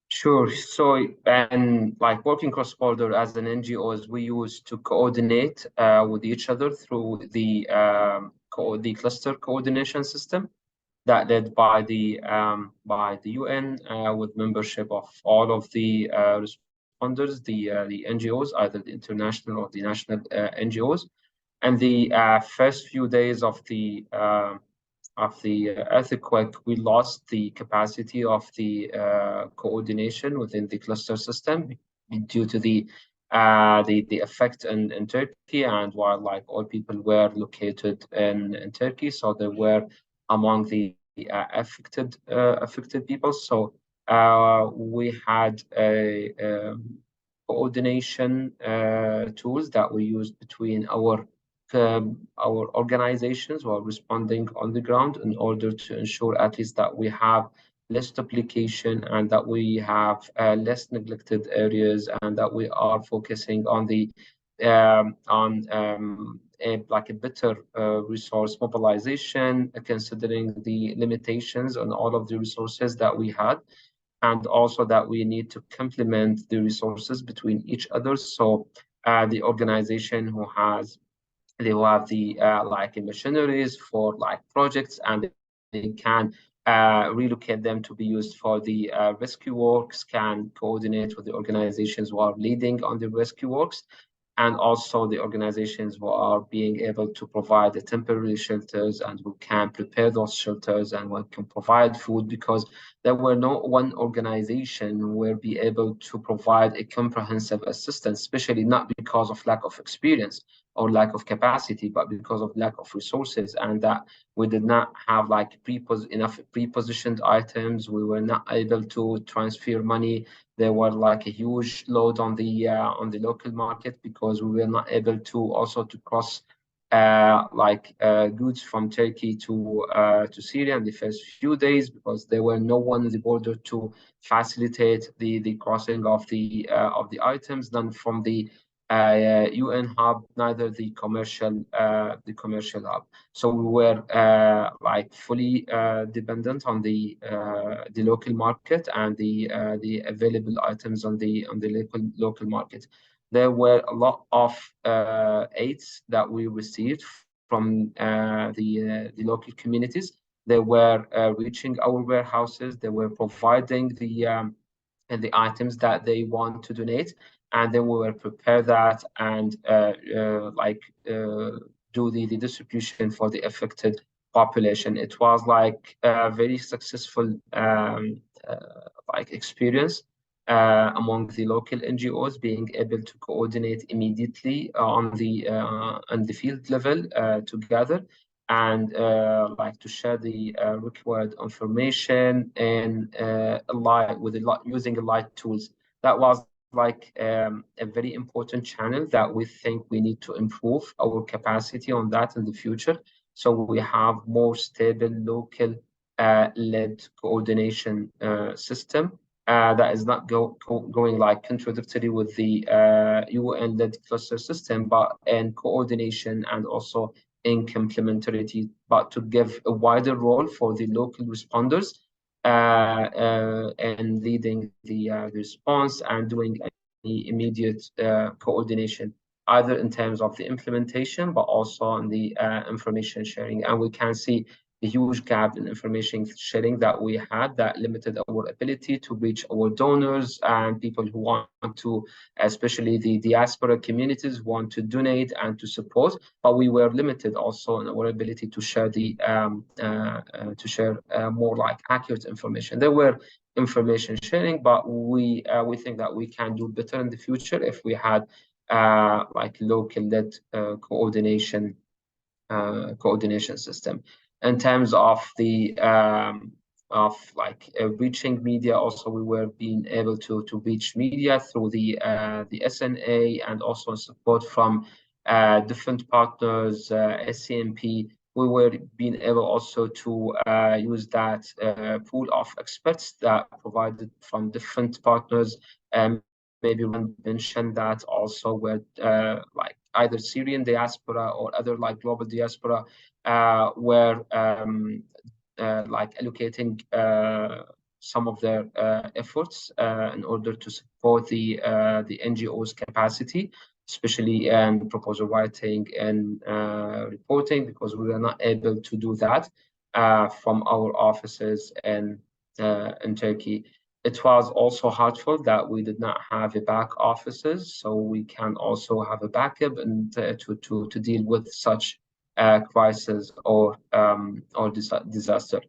Sure. So, and like working cross-border as an NGOs, we use to coordinate with each other through the cluster coordination system that led by the UN with membership of all of the responders, the NGOs, either the international or the national NGOs. And the first few days of the earthquake, we lost the capacity of the coordination within the cluster system due to the effect in Turkey, and while like all people were located in Turkey, so they were among the affected people. So we had a coordination tools that we used between our organizations who are responding on the ground in order to ensure at least that we have less duplication and that we have less neglected areas, and that we are focusing on the like a better resource mobilization, considering the limitations on all of the resources that we had, and also that we need to complement the resources between each other. So the organization who have the like machineries for like projects, and they can relocate them to be used for the rescue works, can coordinate with the organizations who are leading on the rescue works, and also the organizations who are being able to provide the temporary shelters, and who can prepare those shelters and who can provide food, because there were no one organization who will be able to provide a comprehensive assistance, especially not because of lack of experience or lack of capacity, but because of lack of resources, and that we did not have like enough pre-positioned items. We were not able to transfer money. There were like a huge load on the local market, because we were not able to also to cross goods from Turkey to Syria in the first few days, because there were no one at the border to facilitate the crossing of the items done from the UN hub, neither the commercial hub. So we were like fully dependent on the local market and the available items on the local market. There were a lot of aids that we received from the local communities. They were reaching our warehouses. They were providing the items that they want to donate, and then we will prepare that and do the distribution for the affected population. It was like a very successful experience among the local NGOs, being able to coordinate immediately on the field level together, and to share the required information and using light tools. That was like a very important channel that we think we need to improve our capacity on that in the future, so we have more stable local led coordination system that is not going like contradictory with the UN led cluster system, but in coordination and also in complementarity, but to give a wider role for the local responders and leading the response and doing any immediate coordination, either in terms of the implementation, but also in the information sharing. And we can see the huge gap in information sharing that we had, that limited our ability to reach our donors and people who want to, especially the diaspora communities, want to donate and to support. But we were limited also in our ability to share the more like accurate information. There were information sharing, but we think that we can do better in the future if we had like local led coordination system. In terms of the reaching media, also we were being able to reach media through the SNA, and also support from different partners, SCMP. We were being able also to use that pool of experts that provided from different partners. Maybe one mentioned that also were like either Syrian diaspora or other like global diaspora were like allocating some of their efforts in order to support the NGO's capacity, especially in proposal writing and reporting, because we were not able to do that from our offices in Turkey. it was also helpful that we did not have a back offices, so we can also have a backup and to deal with such crisis or disaster.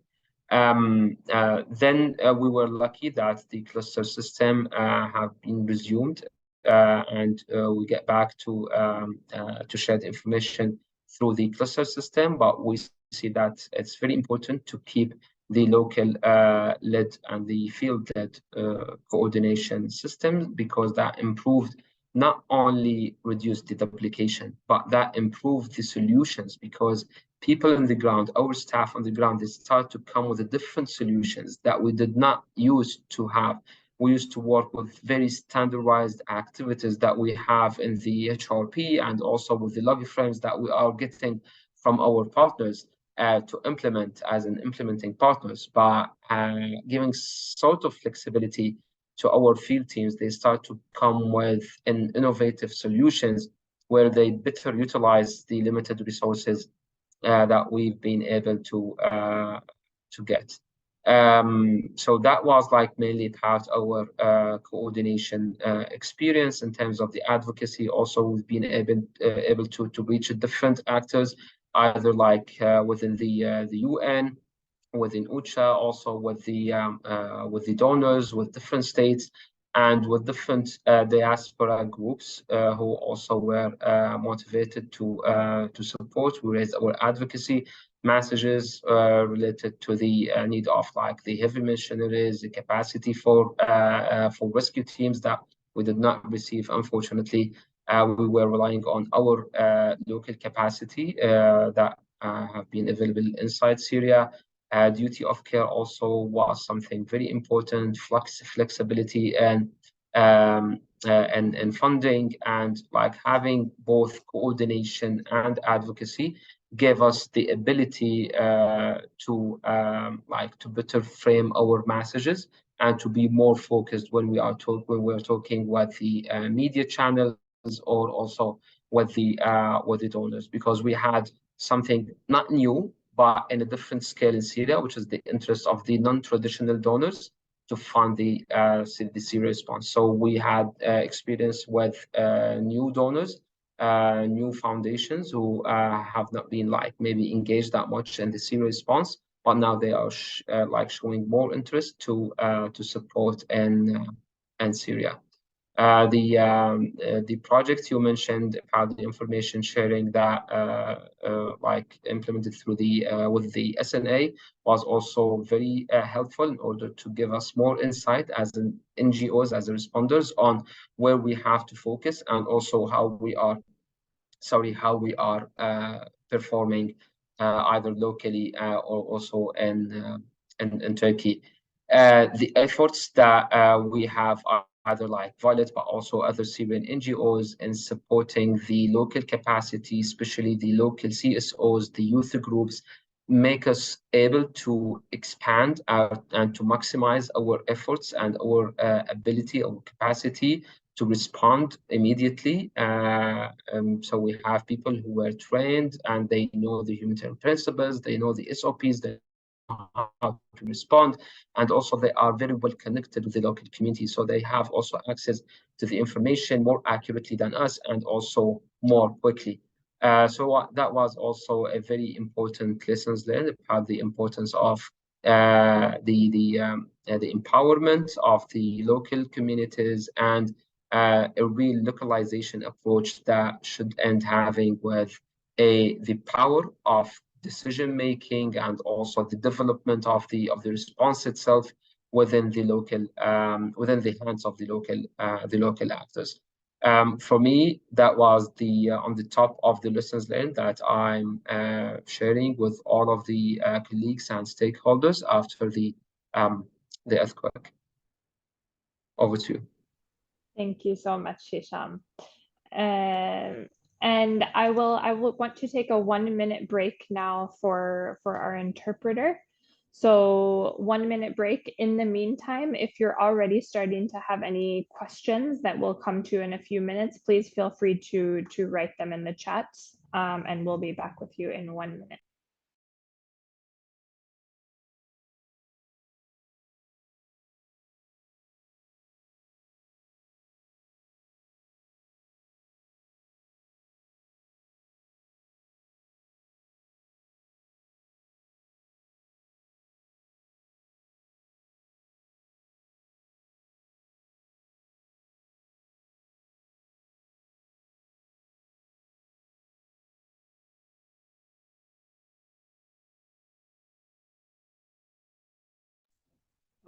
Then we were lucky that the cluster system have been resumed, and we get back to share the information through the cluster system. But we see that it's very important to keep the local led and the field led coordination system, because that improved, not only reduced the duplication, but that improved the solutions, because people on the ground, our staff on the ground, they start to come with the different solutions that we did not used to have. We used to work with very standardized activities that we have in the HRP, and also with the lobby frames that we are getting from our partners to implement as an implementing partners. But giving sort of flexibility to our field teams, they start to come with innovative solutions where they better utilize the limited resources that we've been able to get. So that was like mainly part our coordination experience. In terms of the advocacy, also we've been able to reach different actors, either like within the UN, within UCHA, also with the donors, with different states, and with different diaspora groups who also were motivated to support. We raised our advocacy messages related to the need of like the heavy missionaries, the capacity for rescue teams that we did not receive, unfortunately. We were relying on our local capacity that have been available inside Syria. Duty of care also was something very important, flexibility and funding, and like having both coordination and advocacy gave us the ability to better frame our messages and to be more focused when we are talking with the media channels, or also with the donors, because we had something not new, but in a different scale in Syria, which is the interest of the non-traditional donors to fund the Syria response. So we had experience with new donors, new foundations who have not been like maybe engaged that much in the Syria response, but now they are showing more interest to support in Syria. The project you mentioned about the information sharing that like implemented through the with the SNA was also very helpful in order to give us more insight as an NGOs, as responders, on where we have to focus, and also how we are performing either locally or also in Turkey. The efforts that we have are either like Violet, but also other Syrian NGOs in supporting the local capacity, especially the local CSOs, the youth groups, make us able to expand and to maximize our efforts and our ability, our capacity to respond immediately. So we have people who were trained and they know the humanitarian principles, they know the SOPs, they know how to respond, and also they are very well connected with the local community. So they have also access to the information more accurately than us, and also more quickly. So that was also a very important lessons learned about the importance of the empowerment of the local communities, and a real localization approach that should end having with the power of decision making, and also the development of the response itself within the local within the hands of the local actors. For me, that was the on the top of the lessons learned that I'm sharing with all of the colleagues and stakeholders after the earthquake. Over to you. Thank you so much, Hisham. And I will want to take a 1-minute break now for our interpreter. So 1-minute break. In the meantime, if you're already starting to have any questions that we'll come to in a few minutes, please feel free to write them in the chat, and we'll be back with you in 1 minute.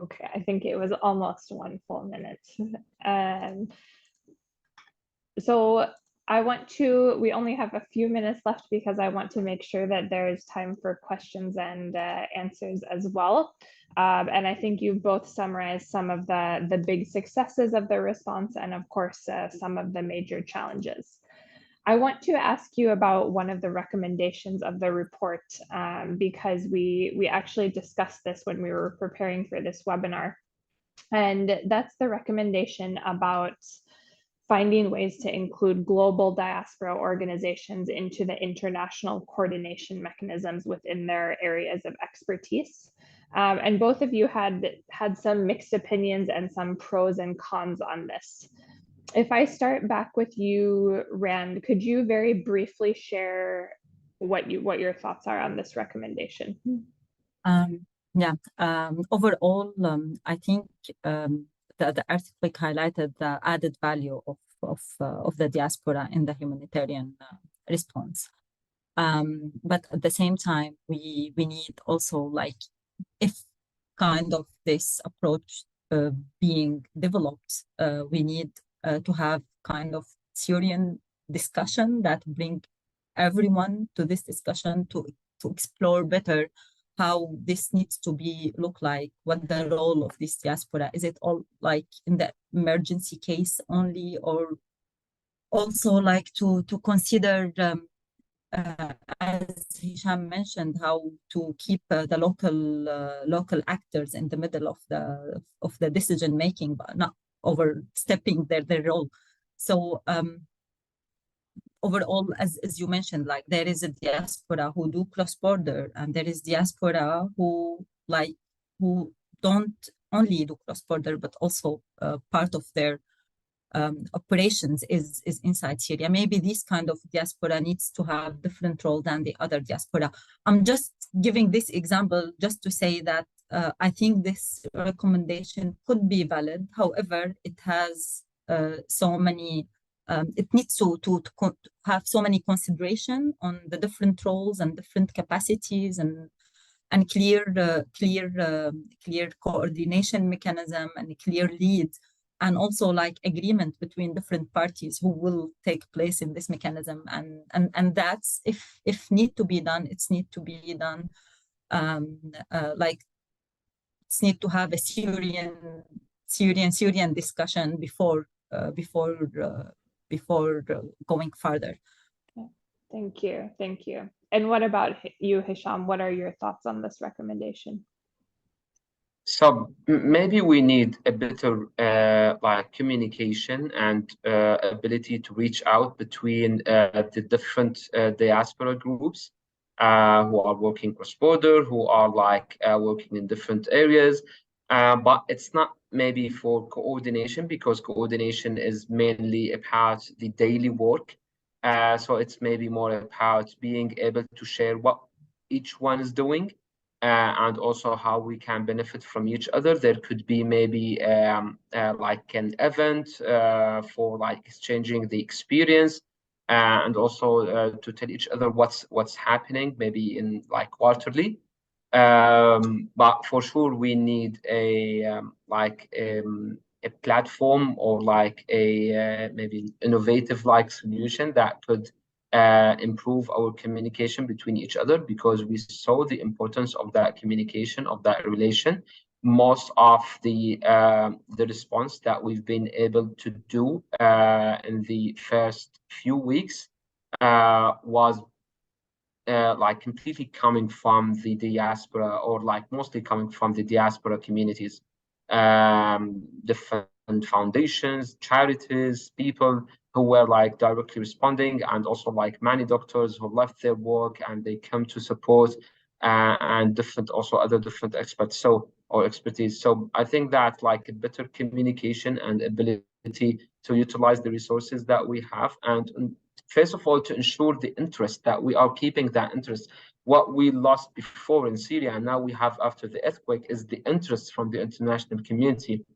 Okay, I think it was almost 1 full minute. So we only have a few minutes left because I want to make sure that there is time for questions and answers as well. And I think you both summarized some of the big successes of the response and of course, some of the major challenges. I want to ask you about one of the recommendations of the report because we actually discussed this when we were preparing for this webinar. And that's the recommendation about finding ways to include global diaspora organizations into the international coordination mechanisms within their areas of expertise. And both of you had some mixed opinions and some pros and cons on this. If I start back with you, Rand, could you very briefly share what your thoughts are on this recommendation? Overall, I think the earthquake highlighted the added value of the diaspora in the humanitarian response. But at the same time, we need also, like, if kind of this approach being developed, we need to have kind of Syrian discussion that bring everyone to this discussion to explore better how this needs to look like, what the role of this diaspora is. It all like in the emergency case only, or also like to consider as Hisham mentioned, how to keep the local actors in the middle of the decision making, but not overstepping their role. So overall, as you mentioned, like there is a diaspora who do cross-border, and there is diaspora who don't only do cross-border, but also part of their operations is inside Syria. Maybe this kind of diaspora needs to have different role than the other diaspora. I'm just giving this example just to say that I think this recommendation could be valid. However, it has so many. It needs to have so many consideration on the different roles and different capacities and clear coordination mechanism and a clear lead, and also like agreement between different parties who will take place in this mechanism. And that's if need to be done, it's need to be done. Like it's need to have a Syrian discussion before going further. Thank you. And what about you, Hisham? What are your thoughts on this recommendation? So maybe we need a better like communication and ability to reach out between the different diaspora groups who are working cross-border, who are like working in different areas. But it's not maybe for coordination, because coordination is mainly about the daily work. So it's maybe more about being able to share what each one is doing. And also how we can benefit from each other. There could be maybe like an event for like exchanging the experience, and also to tell each other what's happening, maybe in like quarterly. But for sure we need a platform, or like a maybe innovative like solution that could improve our communication between each other, because we saw the importance of that communication, of that relation. Most of the response that we've been able to do in the first few weeks was like completely coming from the diaspora, or like mostly coming from the diaspora communities, different foundations, charities, people who were like directly responding, and also like many doctors who left their work and they come to support, and different experts or expertise. So I think that like a better communication and ability to utilize the resources that we have, and first of all to ensure the interest, that we are keeping that interest. What we lost before in Syria and now we have after the earthquake is the interest from the international community,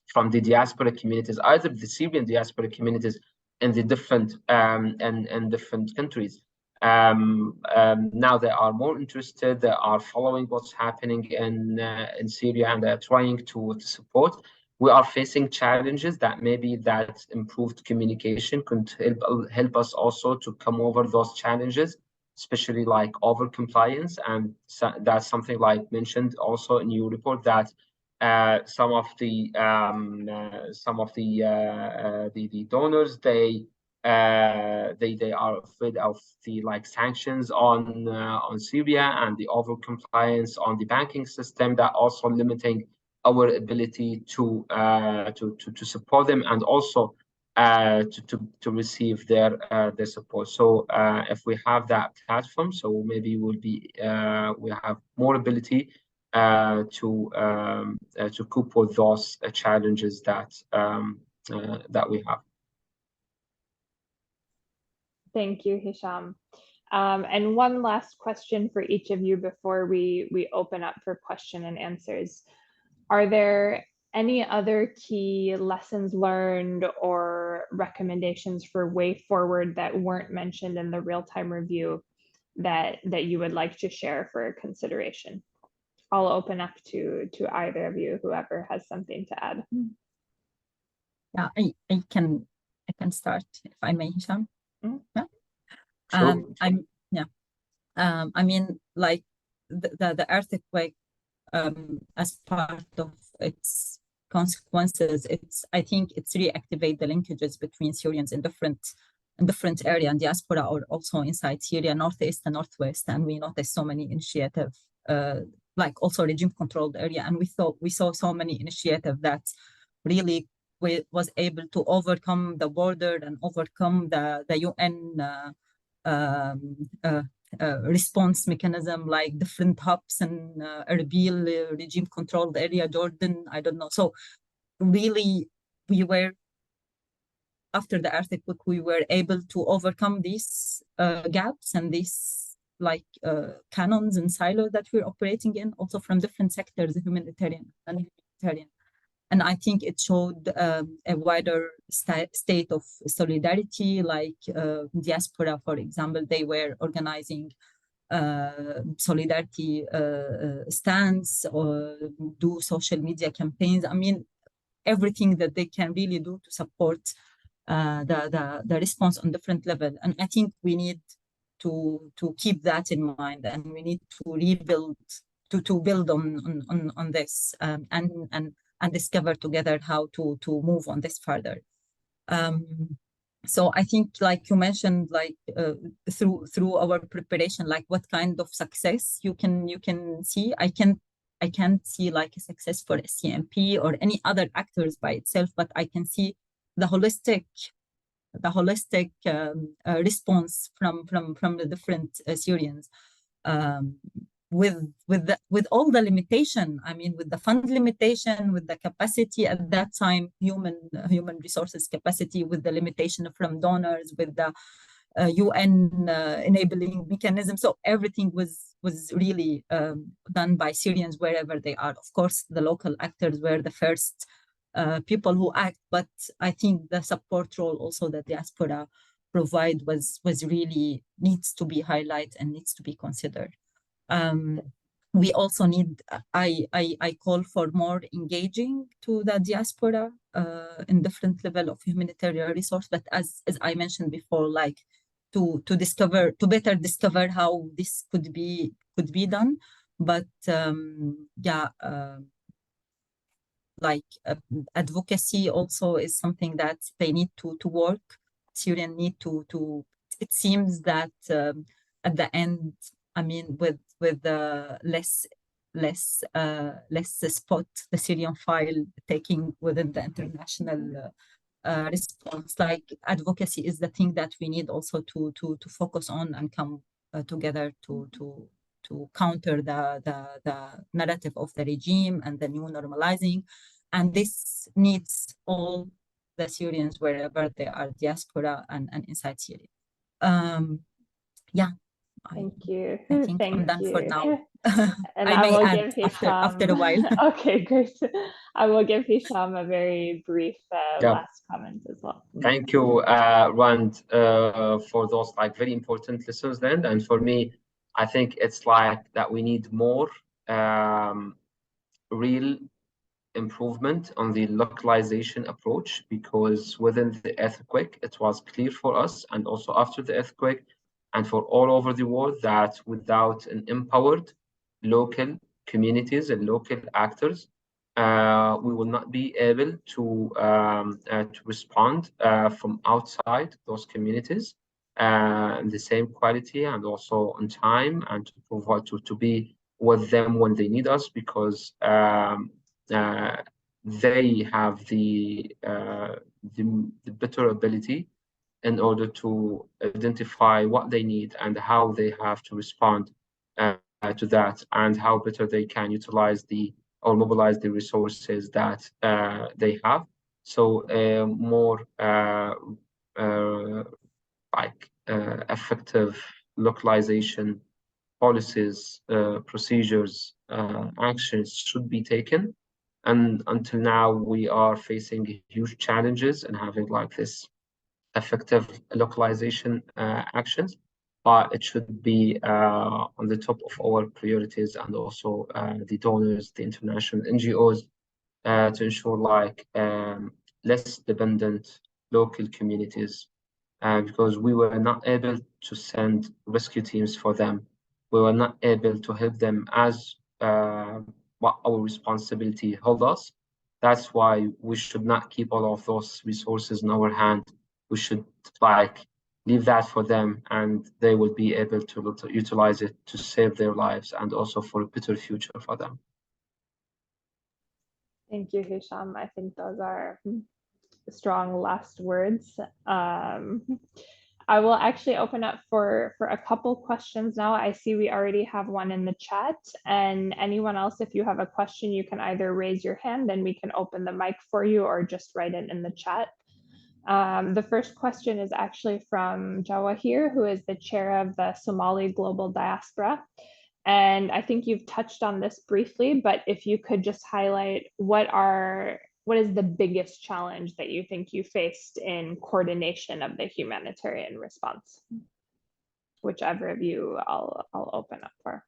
from the diaspora communities, either the Syrian diaspora communities in the different and different countries. Now they are more interested. They are following what's happening in Syria, and they're trying to support. We are facing challenges that maybe that improved communication could help us also to come over those challenges, especially like over compliance. And so that's something like mentioned also in your report, that some of the donors, they are afraid of the like sanctions on Syria and the over compliance on the banking system, that also limiting our ability to support them, and also to receive their support. So if we have that platform, so maybe we have more ability to cope with those challenges that we have. Thank you, Hisham. And one last question for each of you before we open up for question and answers. Are there any other key lessons learned or recommendations for way forward that weren't mentioned in the real-time review that you would like to share for consideration? I'll open up to either of you, whoever has something to add. Yeah, I can start, if I may, Hisham. Yeah. Sure. I mean, like the earthquake, as part of its consequences, I think it's reactivate the linkages between Syrians in different area and diaspora, or also inside Syria, Northeast and Northwest. And we noticed so many initiatives, like also regime-controlled area, and we saw so many initiatives that really was able to overcome the border and overcome the UN response mechanism, like different hubs in Erbil, regime-controlled area, Jordan, I don't know. So really, after the earthquake, we were able to overcome these gaps and these canons and silos that we're operating in, also from different sectors, humanitarian and humanitarian. And I think it showed a wider state of solidarity, like Diaspora, for example, they were organizing solidarity stands or do social media campaigns. I mean, everything that they can really do to support the response on different level. And I think we need to keep that in mind, and we need to rebuild, to build on this, and discover together how to move on this further. So I think, like you mentioned, like through our preparation, like what kind of success you can see. I can't see like a success for SCMP or any other actors by itself, but I can see the holistic response from the different Syrians. With all the limitation, I mean, with the fund limitation, with the capacity at that time, human resources capacity, with the limitation from donors, with the UN enabling mechanism. So everything was really done by Syrians wherever they are. Of course, the local actors were the first people who act, but I think the support role also that diaspora provide was really needs to be highlighted and needs to be considered. We also need, I call for more engaging to the diaspora in different level of humanitarian resource, but as I mentioned before, like to better discover how this could be done. But advocacy also is something that they need to work. Syrians need to. It seems that at the end, I mean, with less spot the Syrian file taking within the international response, like advocacy is the thing that we need also to focus on and come together to counter the narrative of the regime and the new normalizing. And this needs all the Syrians wherever they are, diaspora and inside Syria. Thank you. I think I'm Thank done for you. now. And I I may will add give after a Hisham, while. okay, great. I will give Hisham a very brief Yeah. last comment as well. Thank you, Rand, for those like very important lessons learned. And for me, I think it's like that we need more real improvement on the localization approach, because within the earthquake, it was clear for us, and also after the earthquake, and for all over the world, that without an empowered local communities and local actors, we will not be able to respond from outside those communities in the same quality and also on time, and to provide to be with them when they need us, because they have the better ability in order to identify what they need and how they have to respond to that, and how better they can utilize or mobilize the resources that they have. So more effective localization policies, procedures, actions should be taken. And until now, we are facing huge challenges in having like this effective localization actions, but it should be on the top of our priorities, and also the donors, the international NGOs, to ensure like less dependent local communities, because we were not able to send rescue teams for them. We were not able to help them as what our responsibility held us. That's why we should not keep all of those resources in our hand. We should like leave that for them, and they will be able to utilize it to save their lives and also for a better future for them. Thank you, Hisham. I think those are strong last words. I will actually open up for a couple questions now. I see we already have one in the chat, and anyone else, if you have a question, you can either raise your hand and we can open the mic for you, or just write it in the chat. The first question is actually from Jawahir, who is the chair of the Somali Global Diaspora. And I think you've touched on this briefly, but if you could just highlight what is the biggest challenge that you think you faced in coordination of the humanitarian response? Whichever of you I'll open up for.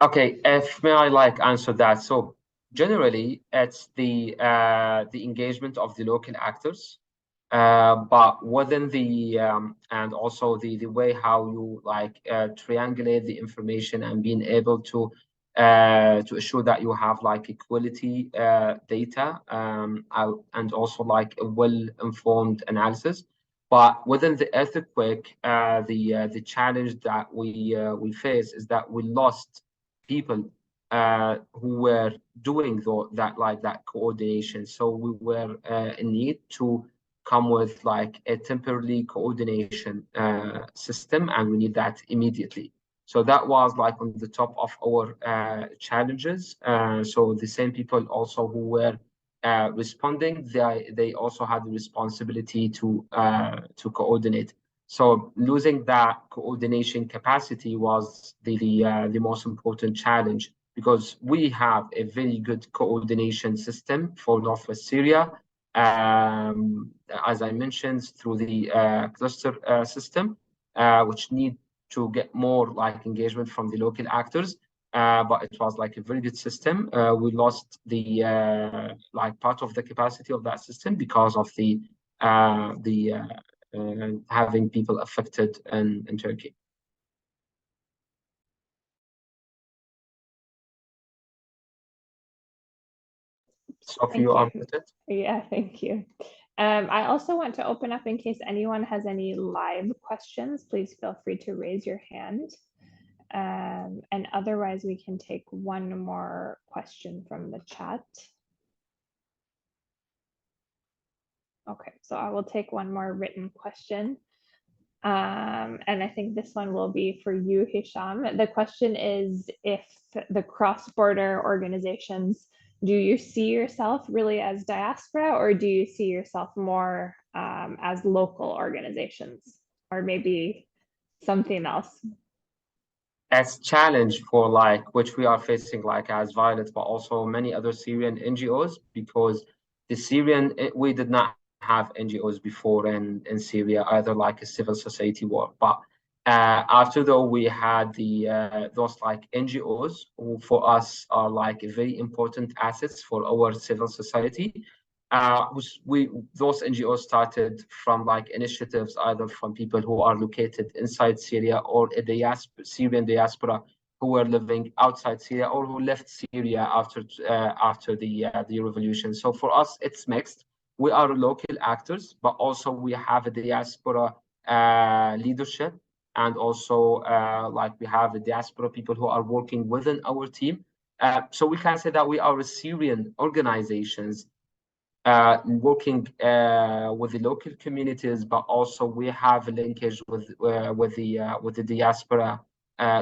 Okay, if may I like answer that. So generally, it's the engagement of the local actors, but within the and also the way how you like triangulate the information and being able to assure that you have like equality data, and also like a well-informed analysis. But within the earthquake, the challenge that we face is that we lost people who were doing that coordination. So we were in need to come with like a temporary coordination system, and we need that immediately. So that was like on the top of our challenges. So the same people also who were responding, they also had the responsibility to coordinate. So losing that coordination capacity was the most important challenge, because we have a very good coordination system for Northwest Syria, as I mentioned, through the cluster system, which need to get more like engagement from the local actors. But it was like a very good system. We lost the like part of the capacity of that system because of the having people affected in Turkey. Sophie, you are muted. Yeah, thank you. I also want to open up in case anyone has any live questions. Please feel free to raise your hand. And otherwise, we can take one more question from the chat. Okay, so I will take one more written question. And I think this one will be for you, Hisham. The question is, if the cross-border organizations, do you see yourself really as diaspora, or do you see yourself more as local organizations, or maybe something else? As challenge for like which we are facing like as Violet, but also many other Syrian NGOs, because the Syrian we did not have NGOs before in Syria, either like a civil society work, but after though we had the those like NGOs who for us are like very important assets for our civil society. Those NGOs started from like initiatives either from people who are located inside Syria or a Syrian diaspora who were living outside Syria or who left Syria after the revolution. So for us, it's mixed. We are local actors, but also we have a diaspora leadership, and also like we have the diaspora people who are working within our team. So we can say that we are a Syrian organizations working with the local communities, but also we have a linkage with the diaspora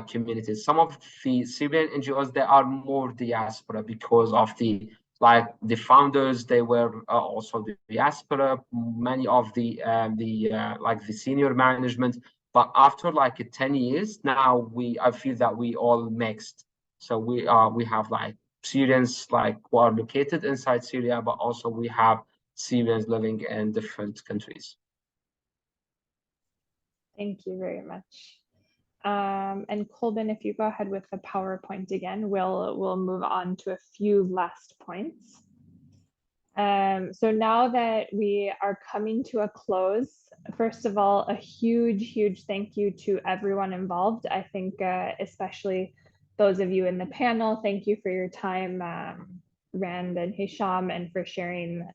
communities. Some of the Syrian NGOs, they are more diaspora because of the founders, they were also the diaspora. Many of the senior management, but after like 10 years now, I feel that we all mixed. So we have like Syrians like who are located inside Syria, but also we have Syrians living in different countries. Thank you very much. And Kolben, if you go ahead with the PowerPoint again, we'll move on to a few last points. So now that we are coming to a close, first of all, a huge thank you to everyone involved. I think especially those of you in the panel, thank you for your time, Rand and Hisham, and for sharing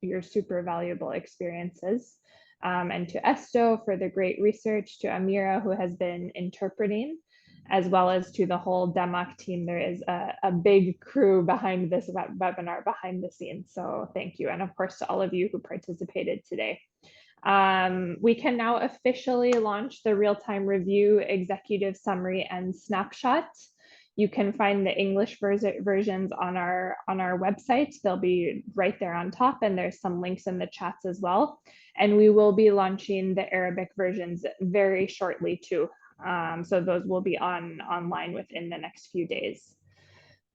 your super valuable experiences. And to Esto for the great research, to Amira, who has been interpreting, as well as to the whole DEMOC team. There is a big crew behind this webinar, behind the scenes. So thank you. And of course, to all of you who participated today. We can now officially launch the real-time review, executive summary, and snapshot. You can find the English versions on our website. They'll be right there on top, and there's some links in the chats as well. And we will be launching the Arabic versions very shortly too. So those will be online within the next few days.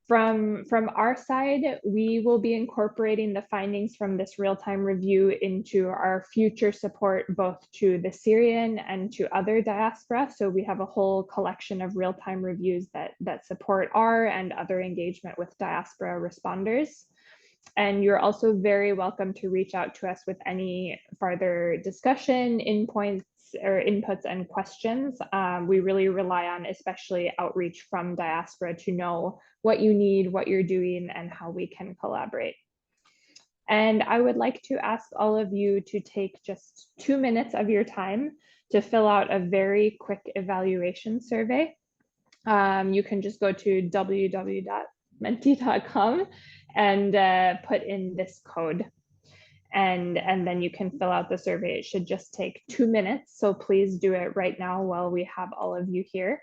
From our side, we will be incorporating the findings from this real-time review into our future support, both to the Syrian and to other diaspora. So we have a whole collection of real-time reviews that support our and other engagement with diaspora responders. And you're also very welcome to reach out to us with any further discussion, inputs and questions. We really rely on especially outreach from diaspora to know what you need, what you're doing, and how we can collaborate. And I would like to ask all of you to take just 2 minutes of your time to fill out a very quick evaluation survey. You can just go to www.menti.com and put in this code. And then you can fill out the survey. It should just take 2 minutes. So please do it right now while we have all of you here.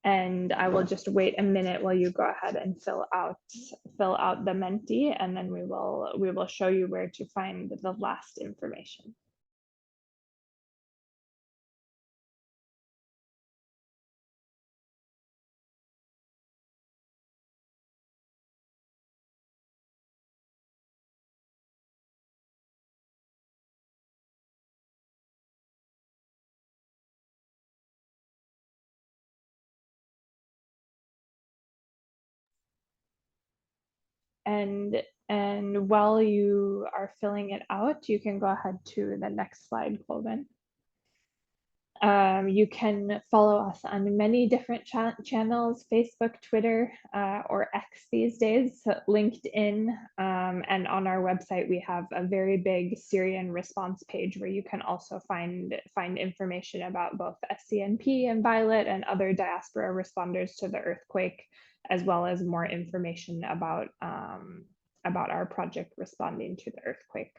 And I will just wait a minute while you go ahead and fill out the Menti, and then we will show you where to find the last information. And while you are filling it out, you can go ahead to the next slide, Colvin. You can follow us on many different channels, Facebook, Twitter, or X these days, LinkedIn, and on our website, we have a very big Syrian response page where you can also find information about both SCNP and Violet and other diaspora responders to the earthquake, as well as more information about our project responding to the earthquake.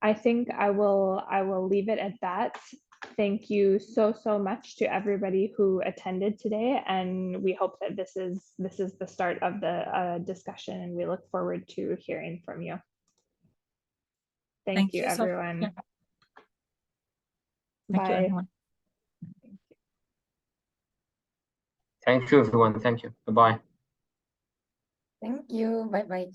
I think I will leave it at that. Thank you so much to everybody who attended today, and we hope that this is the start of the discussion, and we look forward to hearing from you. Thank you, Sophia. everyone. Yeah. Thank you, Bye. everyone. Thank you, everyone. Thank you. Bye-bye. Thank you. Bye bye.